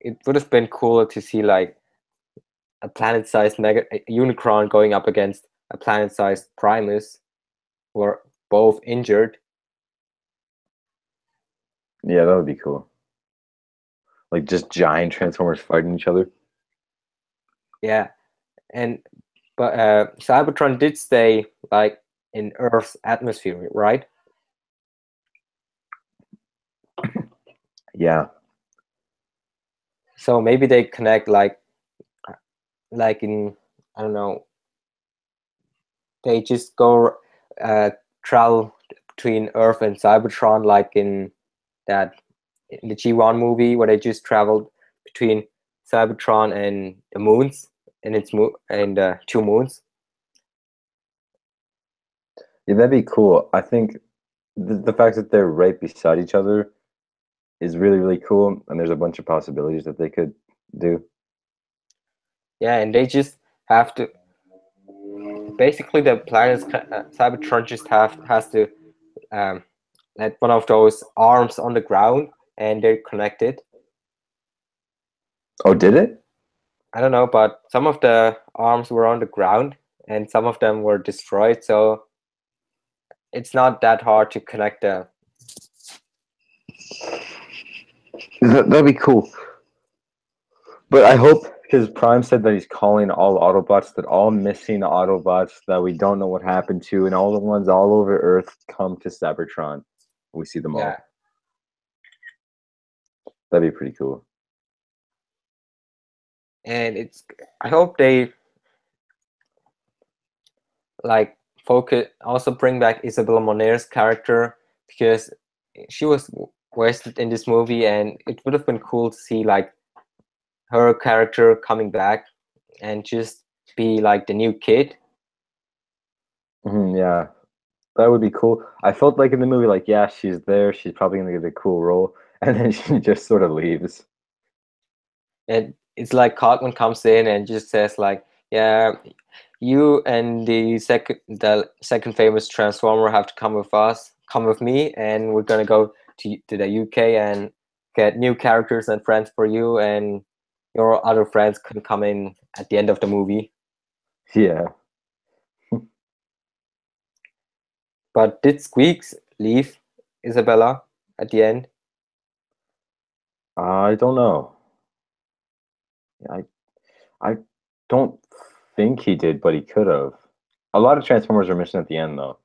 it would have been cooler to see like a planet-sized mega Unicron going up against a planet-sized Primus, who are both injured. Yeah, that would be cool. Like just giant Transformers fighting each other. Yeah, and but Cybertron did stay like in Earth's atmosphere, right? Yeah. So maybe they connect like in I don't know. They just go travel between Earth and Cybertron, like in that in the G1 movie where they just traveled between Cybertron and the moons and two moons. Yeah, that'd be cool. I think the fact that they're right beside each other is really, really cool, and there's a bunch of possibilities that they could do. Yeah, and they just have to basically the planet's Cybertron just has to um, let one of those arms on the ground and they're connected. Oh, did it? I don't know, but some of the arms were on the ground and some of them were destroyed. So it's not that hard to connect the. That'd be cool. But I hope, because Prime said that he's calling all Autobots, that all missing Autobots that we don't know what happened to, and all the ones all over Earth come to Cybertron. We see them Yeah, all. That'd be pretty cool. and it's. I hope they like focus also bring back Isabella Moner's character because she was wasted in this movie, and it would have been cool to see like her character coming back and just be like the new kid. Yeah, that would be cool. I felt like in the movie, like, yeah, she's there. She's probably gonna get a cool role, and then she just sort of leaves. And it's like Cartman comes in and just says like, "Yeah, you and the second famous Transformer have to come with us, come with me, and we're gonna go to the UK and get new characters and friends for you, and your other friends can come in at the end of the movie." Yeah, But did Squeaks leave Isabella at the end? I don't know. I I don't think he did, but he could have. A lot of Transformers are missing at the end, though.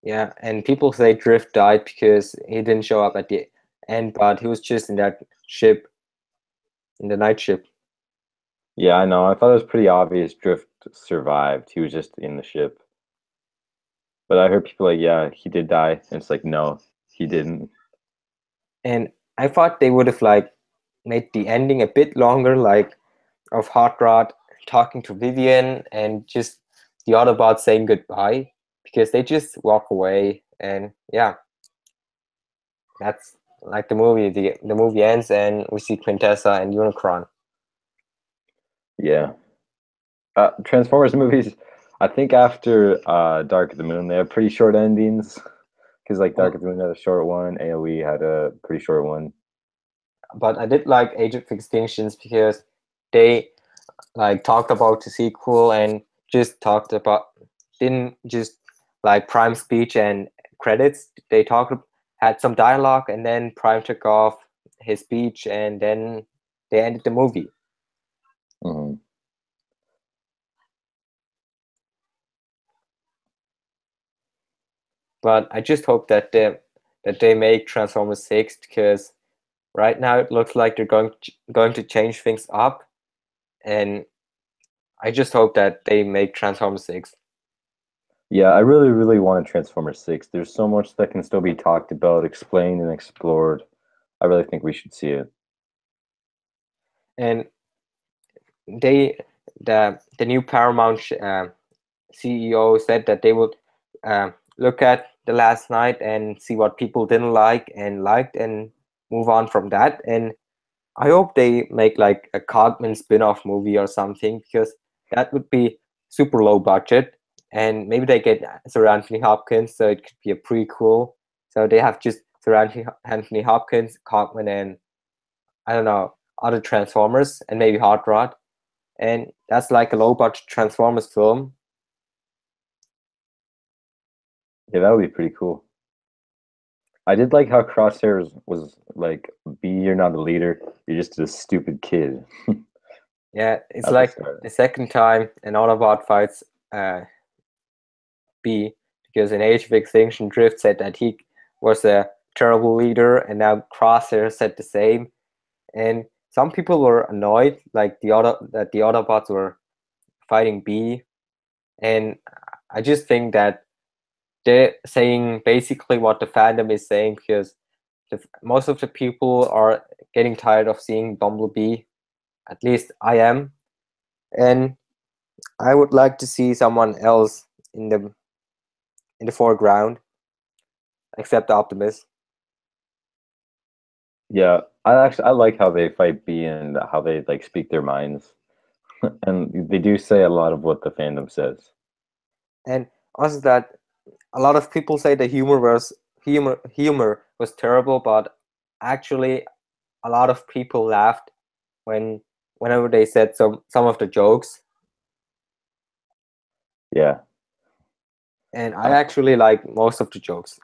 Yeah, and people say Drift died because he didn't show up at the end, but he was just in that ship, in the night ship. Yeah, I know. I thought it was pretty obvious Drift survived. He was just in the ship. But I heard people like, yeah, he did die. And it's like, no, he didn't. And I thought they would have like made the ending a bit longer, like of Hot Rod talking to Vivian and just the Autobots saying goodbye because they just walk away. And yeah, that's like the movie. The movie ends and we see Quintessa and Unicron. Yeah. Transformers movies, I think after Dark of the Moon, they have pretty short endings. Because like Dark of the Moon had a short one, AOE had a pretty short one. But I did like Age of Extinctions because they like talked about the sequel and just talked about didn't just like Prime speech and credits. They talked had some dialogue and then Prime took off his speech and then they ended the movie. Hmm. But I just hope that they make Transformers 6 because right now it looks like they're going to change things up, and I just hope that they make Transformers 6. Yeah, I really, really want a Transformers 6. There's so much that can still be talked about, explained, and explored. I really think we should see it. And they the new Paramount CEO said that they would look at the last night and see what people didn't like and liked and move on from that. And I hope they make like a Cogman spin-off movie or something because that would be super low budget and maybe they get Sir Anthony Hopkins so it could be a prequel. So they have just Sir Anthony Hopkins, Cogman, and I don't know other Transformers and maybe Hot Rod, and that's like a low budget Transformers film. Yeah, that would be pretty cool. I did like how Crosshairs was like, "B, you're not the leader. You're just a stupid kid." Yeah, it's At the like start. the second time an Autobot fights B because in Age of Extinction Drift said that he was a terrible leader, and now Crosshair said the same. And some people were annoyed, like that the Autobots were fighting B, and I just think that they're saying basically what the fandom is saying because most of the people are getting tired of seeing Bumblebee. At least I am, and I would like to see someone else in the foreground except Optimus. Yeah, I like how they fight B and how they like speak their minds, and they do say a lot of what the fandom says. And also that a lot of people say the humor was terrible, but actually a lot of people laughed when whenever they said some of the jokes. Yeah, And I actually like most of the jokes.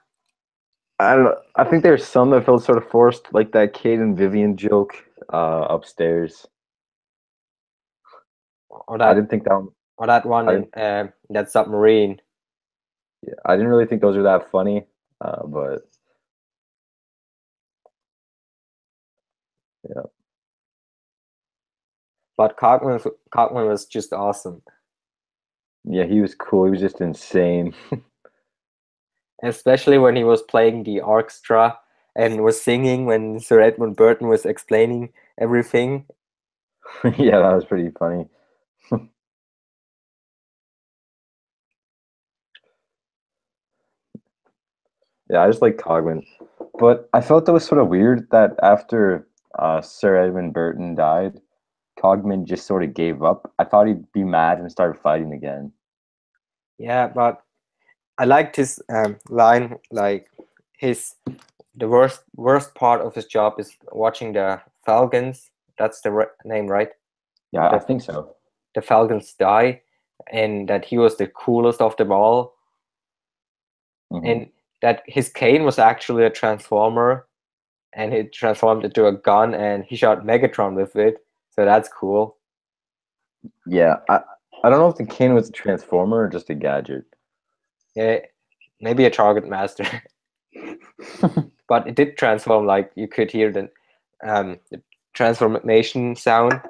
I don't know. I think there's some that felt sort of forced, like that Kate and Vivian joke upstairs. Or I that didn't think that one, or that one I in didn't, that submarine. yeah, I didn't really think those were that funny. But yeah, But Cogman was just awesome. yeah, he was cool. He was just insane. Especially when he was playing the orchestra and was singing when Sir Edmund Burton was explaining everything. Yeah, that was pretty funny. Yeah, I just like Cogman. But I felt that was sort of weird that after Sir Edmund Burton died, Cogman just sort of gave up. I thought he'd be mad and start fighting again. Yeah, but I liked his line, like his the worst part of his job is watching the Falcons. That's the name, right? Yeah, I The think so. the Falcons die, and that he was the coolest of them all, Hmm. and that his cane was actually a transformer, and it transformed into a gun, and he shot Megatron with it. So that's cool. Yeah, I don't know if the cane was a transformer or just a gadget. Yeah, maybe a target master, but it did transform. Like you could hear the transformation sound.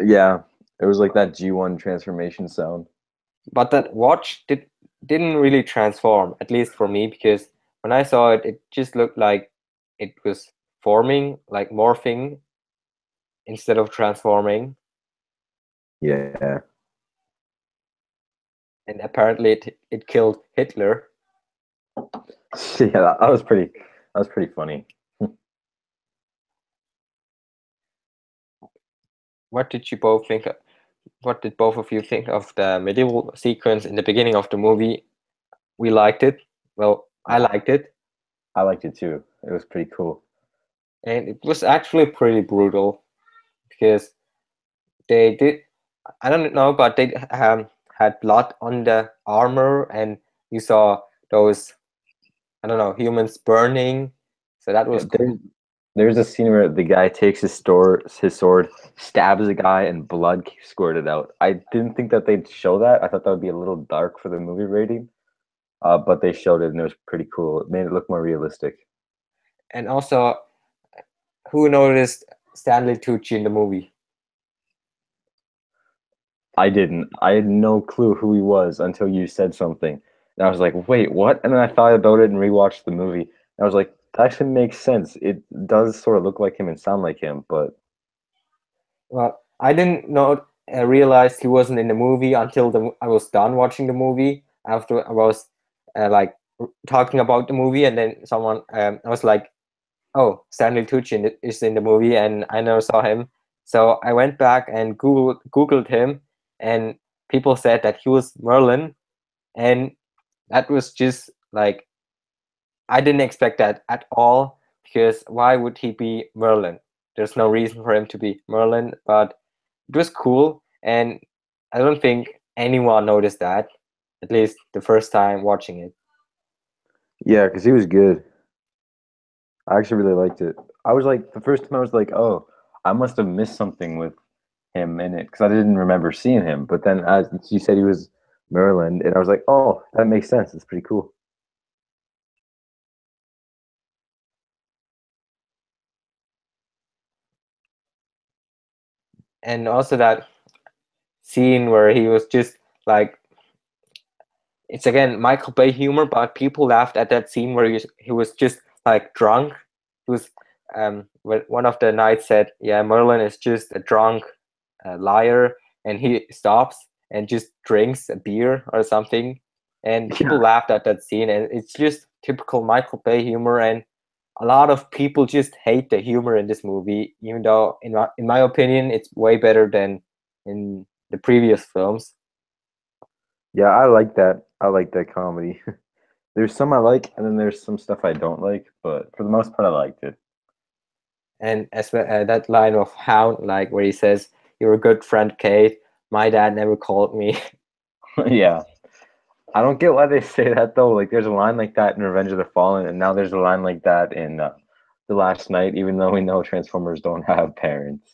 Yeah, it was like that G1 transformation sound. But that watch didn't really transform, at least for me, because when I saw it, it just looked like it was forming, like morphing instead of transforming. Yeah. And apparently, it killed Hitler. Yeah, that was pretty funny. What did you both think? What did both of you think of the medieval sequence in the beginning of the movie? We liked it. Well, I I, liked it, I liked it too. It was pretty cool. and it was actually pretty brutal because they did. I don't know, but they had blood on the armor, and you saw those, I don't know, humans burning. So that Yeah, was cool. there's a scene where the guy takes his sword, stabs a guy, and blood squirted out. I didn't think that they'd show that. I thought that would be a little dark for the movie rating. But they showed it and it was pretty cool. It made it look more realistic. And also, who noticed Stanley Tucci in the movie? I didn't. I had no clue who he was until you said something. And I was like, wait, what? And then I thought about it and rewatched the movie. And I was like, that actually makes sense. It does sort of look like him and sound like him, but Well, I didn't know realize he wasn't in the movie until I was done watching the movie. After I was like talking about the movie, and then someone I was like, "Oh, Stanley Tucci is in the movie," and I never saw him. So I went back and googled him, and people said that he was Merlin, and that was just like I didn't expect that at all, because why would he be Merlin? There's no reason for him to be Merlin, but it was cool, and I don't think anyone noticed that, at least the first time watching it. yeah, because he was good. I actually really liked it. I was like, the first time I was like, oh, I must have missed something with him in it because I didn't remember seeing him. But then as you said he was Merlin, and I was like, oh, that makes sense. It's pretty cool. And also that scene where he was just like, it's again Michael Bay humor, but people laughed at that scene where he was just like drunk. He was when one of the knights said, "Yeah, Merlin is just a drunk liar," and he stops and just drinks a beer or something, and people Yeah. laughed at that scene, and it's just typical Michael Bay humor, and a lot of people just hate the humor in this movie, even though in my opinion it's way better than in the previous films. Yeah, I like that comedy. There's some I like, and then there's some stuff I don't like, but for the most part, I liked it. And as well, that line of Hound, like where he says, "You're a good friend, Kate. My dad never called me." Yeah. I don't get why they say that though. Like, there's a line like that in Revenge of the Fallen, and now there's a line like that in The Last Night, even though we know Transformers don't have parents.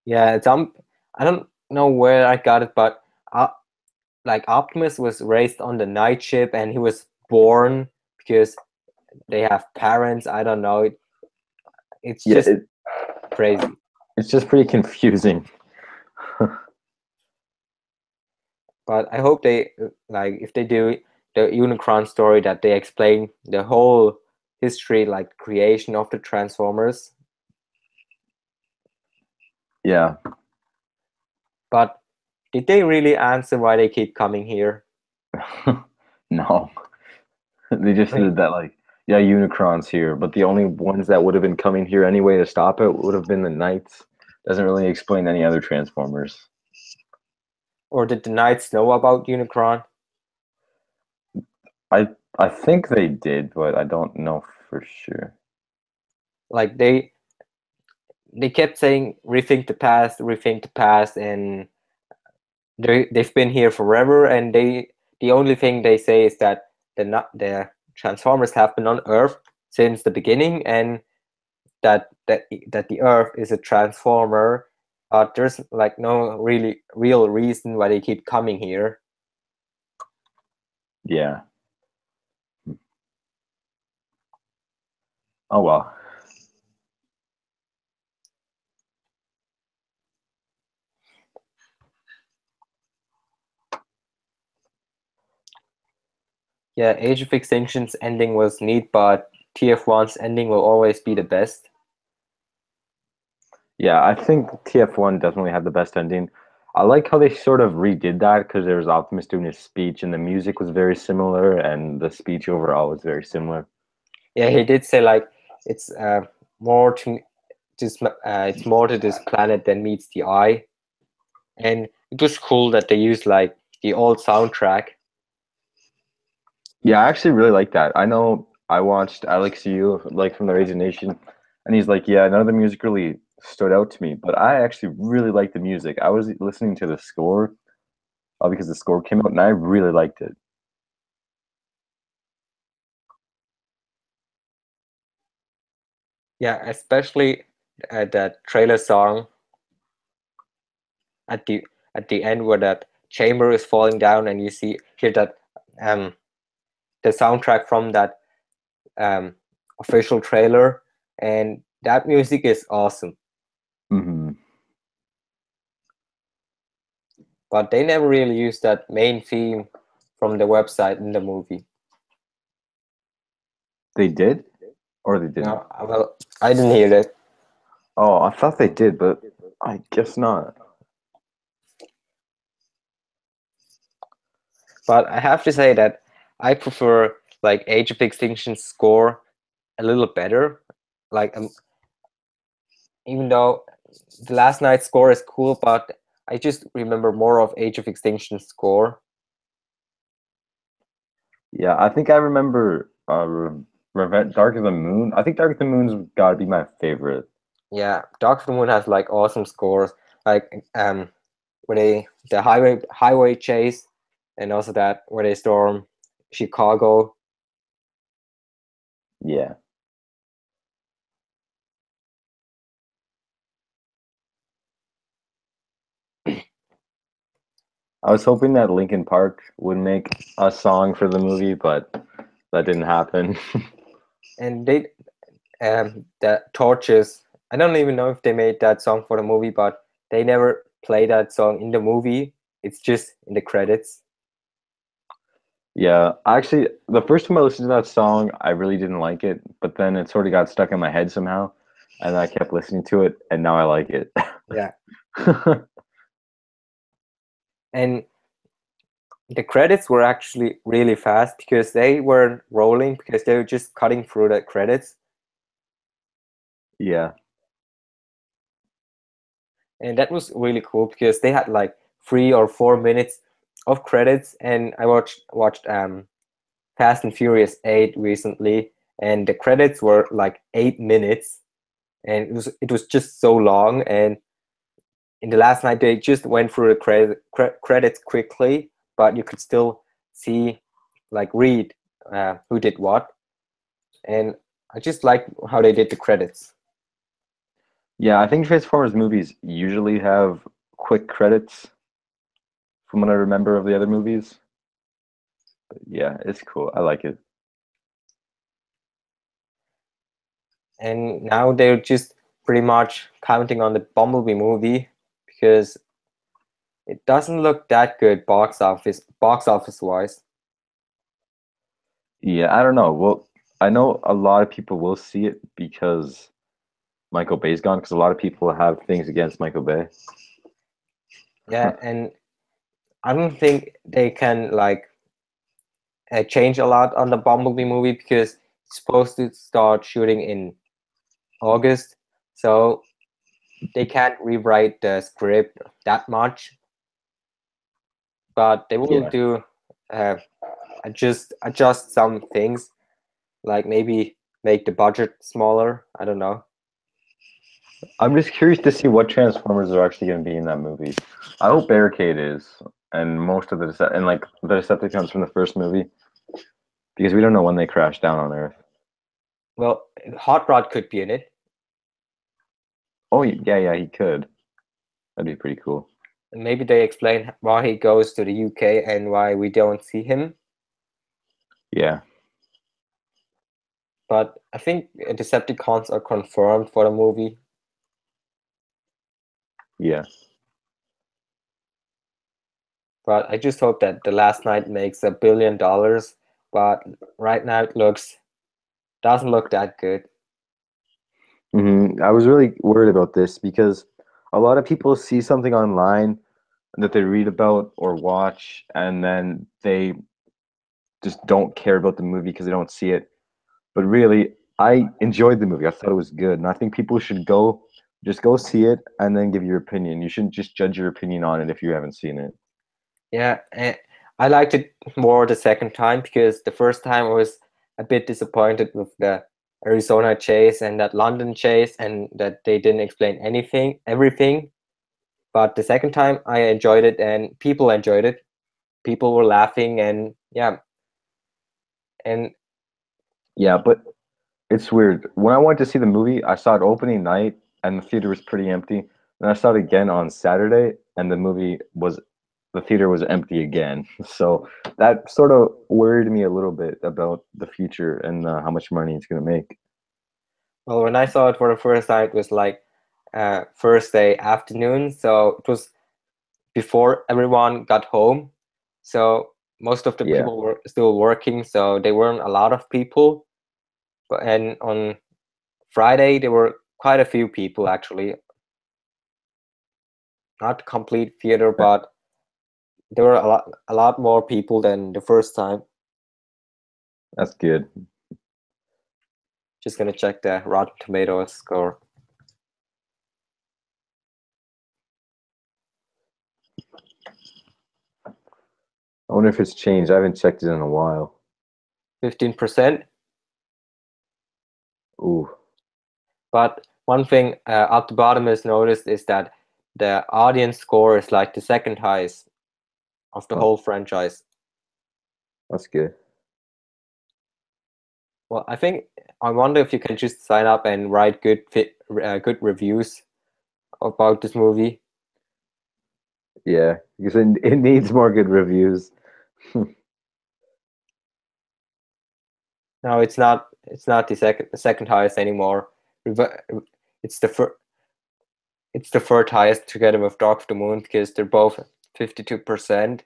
Yeah, it's I don't know where I got it, but uh, like Optimus was raised on the night ship, and he was born because they have parents. I don't know. It's Yeah, just crazy. it's just pretty confusing. But I hope they like if they do the Unicron story that they explain the whole history, like creation of the Transformers. Yeah. But did they really answer why they keep coming here? No. They just I mean, said that, like, yeah, Unicron's here, but the only ones that would have been coming here anyway to stop it would have been the Knights. Doesn't really explain any other Transformers. or did the Knights know about Unicron? I I think they did, but I don't know for sure. Like they kept saying rethink the past, and they've been here forever, and the only thing they say is that the Transformers have been on Earth since the beginning, and that the Earth is a transformer, but there's like no really real reason why they keep coming here. Yeah. Oh well. Yeah, Age of Extinction's ending was neat, but TF1's ending will always be the best. Yeah, I think TF1 definitely had the best ending. I like how they sort of redid that because there was Optimus doing his speech and the music was very similar and the speech overall was very similar. Yeah, he did say like it's more to it's more to this planet than meets the eye, and it was cool that they used like the old soundtrack. Yeah, I actually really like that. I know I watched Alex Yu, like from the Rage Nation, and he's like, yeah, none of the music really stood out to me, but I actually really liked the music. I was listening to the score because the score came out and I really liked it. Yeah, especially that trailer song at the end where that chamber is falling down and you hear that um the soundtrack from that um official trailer, and that music is awesome. Hmm. But they never really used that main theme from the website in the movie. They did, or they didn't. No, well, I didn't hear that. Oh, I thought they did, but I guess not. But I have to say that I prefer like Age of Extinction score a little better. Like even though the last night score is cool, but I just remember more of Age of Extinction score. Yeah, I think I remember Dark of the Moon. I think Dark of the Moon's got to be my favorite. Yeah, Dark of the Moon has like awesome scores, like where the highway chase, and also that where they storm Chicago. Yeah. I was hoping that Linkin Park would make a song for the movie, but that didn't happen. And they the Torches. I don't even know if they made that song for the movie, but they never play that song in the movie. It's just in the credits. Yeah, actually, the first time I listened to that song, I really didn't like it, but then it sort of got stuck in my head somehow, and I kept listening to it, and now I like it. Yeah, and the credits were actually really fast because they weren't rolling because they were just cutting through the credits, Yeah. and that was really cool because they had like 3 or 4 minutes of credits. And I watched Fast and Furious 8 recently, and the credits were like 8 minutes, and it was just so long. And in the last night they just went through the credits quickly, but you could still see like read who did what, and I just like how they did the credits. Yeah, I think Transformers movies usually have quick credits from what I remember of the other movies. But yeah, it's cool. I like it. And now they're just pretty much counting on the Bumblebee movie because it doesn't look that good box office wise. Yeah, I don't know. Well, I know a lot of people will see it because Michael Bay's gone, because a lot of people have things against Michael Bay. Yeah, and I don't think they can like change a lot on the Bumblebee movie because it's supposed to start shooting in August, so they can't rewrite the script that much. But they will Yeah. do uh, adjust some things, like maybe make the budget smaller. I don't know. I'm just curious to see what Transformers are actually going to be in that movie. I hope Barricade is, and most of the and like the Decepticons from the first movie, because we don't know when they crash down on Earth. Well, Hot Rod could be in it. Oh yeah, yeah, he could. That'd be pretty cool. And maybe they explain why he goes to the UK and why we don't see him. Yeah, But I think Decepticons are confirmed for the movie. yeah. But I just hope that The Last Night makes $1 billion. But right now it doesn't look that good. I was really worried about this because a lot of people see something online that they read about or watch, and then they just don't care about the movie because they don't see it. But really, I enjoyed the movie. I thought it was good, and I think people should just go see it and then give your opinion. You shouldn't just judge your opinion on it if you haven't seen it. Yeah, and I liked it more the second time because the first time I was a bit disappointed with the Arizona chase and that London chase and that they didn't explain everything. But the second time I enjoyed it and people enjoyed it. People were laughing and yeah, and Yeah, but it's weird. When I went to see the movie, I saw it opening night, and the theater was pretty empty. Then I saw it again on Saturday, and the theater was empty again. So that sort of worried me a little bit about the future and how much money it's going to make. well, when I saw it for the first time, it was like Thursday afternoon, so it was before everyone got home. So most of the Yeah, people were still working, so there weren't a lot of people. But and on Friday there were quite a few people actually, not complete theater, that- but there were a lot more people than the first time. that's good. Just gonna check the Rotten Tomatoes score. I wonder if it's changed. I haven't checked it in a while. 15%. Ooh, But one thing at the bottom is noticed is that the audience score is like the second highest of the oh, whole franchise. that's good. Well, I wonder if you can just sign up and write good reviews about this movie. Yeah, because it needs more good reviews. No, it's not. It's not the second highest anymore. It's the third highest together with Dark of the Moon because they're both 52%,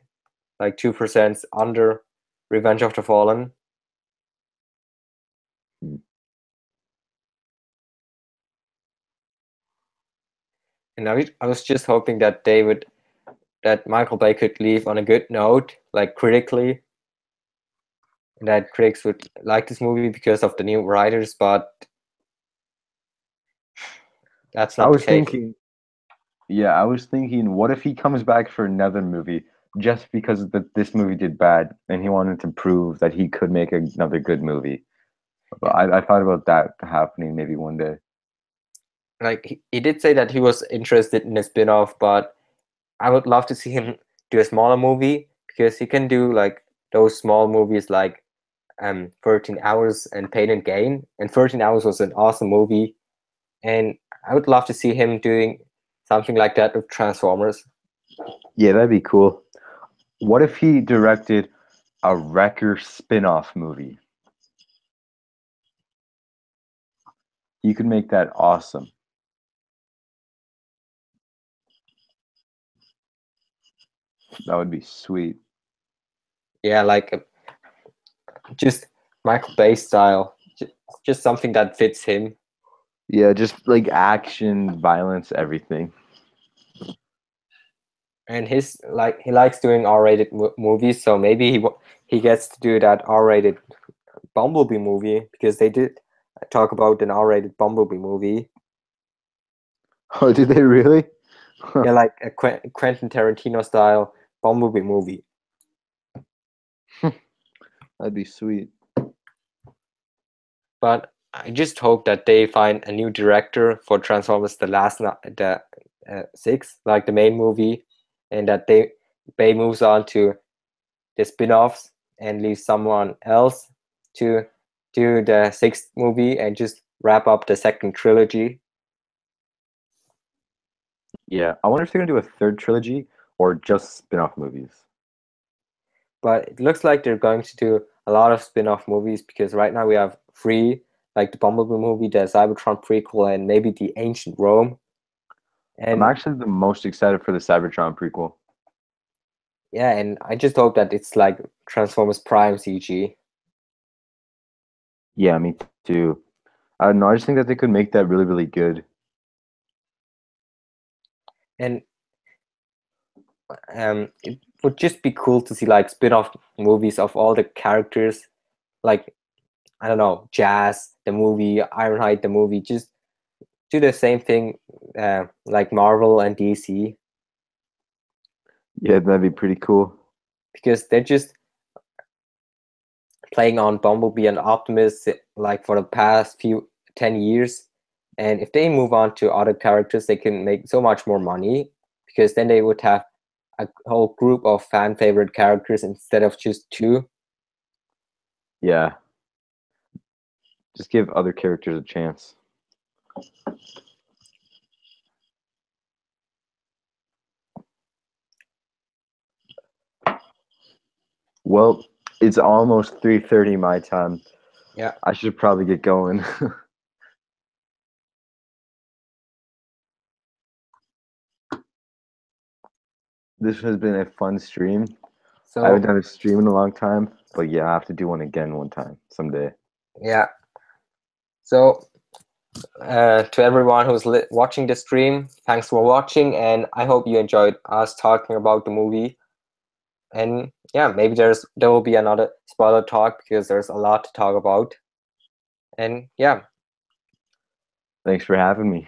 like 2% under Revenge of the Fallen. Hmm. And I was just hoping that that Michael Bay could leave on a good note, like critically, and that critics would like this movie because of the new writers, but that's I not the was case. thinking, yeah, I was thinking, what if he comes back for another movie just because this movie did bad and he wanted to prove that he could make another good movie? But Yeah, I thought about that happening maybe one day. like he did say that he was interested in a spin-off, but I would love to see him do a smaller movie because he can do like those small movies like 13 Hours and Pain and Gain. And 13 Hours was an awesome movie, and I would love to see him doing something like that with Transformers. Yeah, that'd be cool. What if he directed a Wrecker spin-off movie? You could make that awesome. That would be sweet. Yeah, like just Michael Bay style, just something that fits him. Yeah, just like action, violence, everything. And his like he likes doing R-rated movies, so maybe he gets to do that R-rated Bumblebee movie, because they did talk about an R-rated Bumblebee movie. Oh, did they really? Yeah, like a Quentin Tarantino style Bumblebee movie. That'd be sweet. But I just hope that they find a new director for Transformers: the six, like the main movie, and that Bay moves on to the spin-offs and leaves someone else to do the sixth movie and just wrap up the second trilogy. Yeah, I wonder if they're gonna do a third trilogy or just spin-off movies. But it looks like they're going to do a lot of spin-off movies, because right now we have three, like the Bumblebee movie, the Cybertron prequel, and maybe the Ancient Rome. I'm And actually the most excited for the Cybertron prequel. yeah, and I just hope that it's like Transformers Prime CG. Yeah, me too. I don't know. I just think that they could make that really, really good. And it would just be cool to see like spin-off movies of all the characters, like, I don't know, Jazz the movie, Ironhide the movie, just do the same thing like Marvel and DC, Yeah, that'd be pretty cool. because they're just playing on Bumblebee and Optimus like for the past 10 years. And if they move on to other characters, they can make so much more money, because then they would have a whole group of fan favorite characters instead of just two. Yeah, just give other characters a chance. Well, it's almost 3:30 my time. Yeah. I should probably get going. This has been a fun stream. I haven't So done a stream in a long time, but yeah, I have to do one again one time someday. yeah. So to everyone who's watching the stream, thanks for watching, and I hope you enjoyed us talking about the movie. And yeah, maybe there will be another spoiler talk, because there's a lot to talk about. And yeah, Thanks for having me.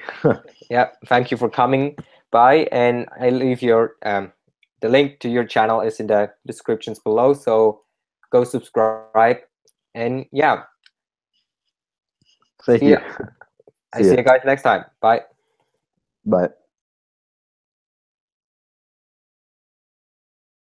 yeah, thank you for coming by, and I leave your the link to your channel is in the descriptions below, so go subscribe. And yeah, Thank see ya. you. I See see ya. you guys next time. Bye. Bye.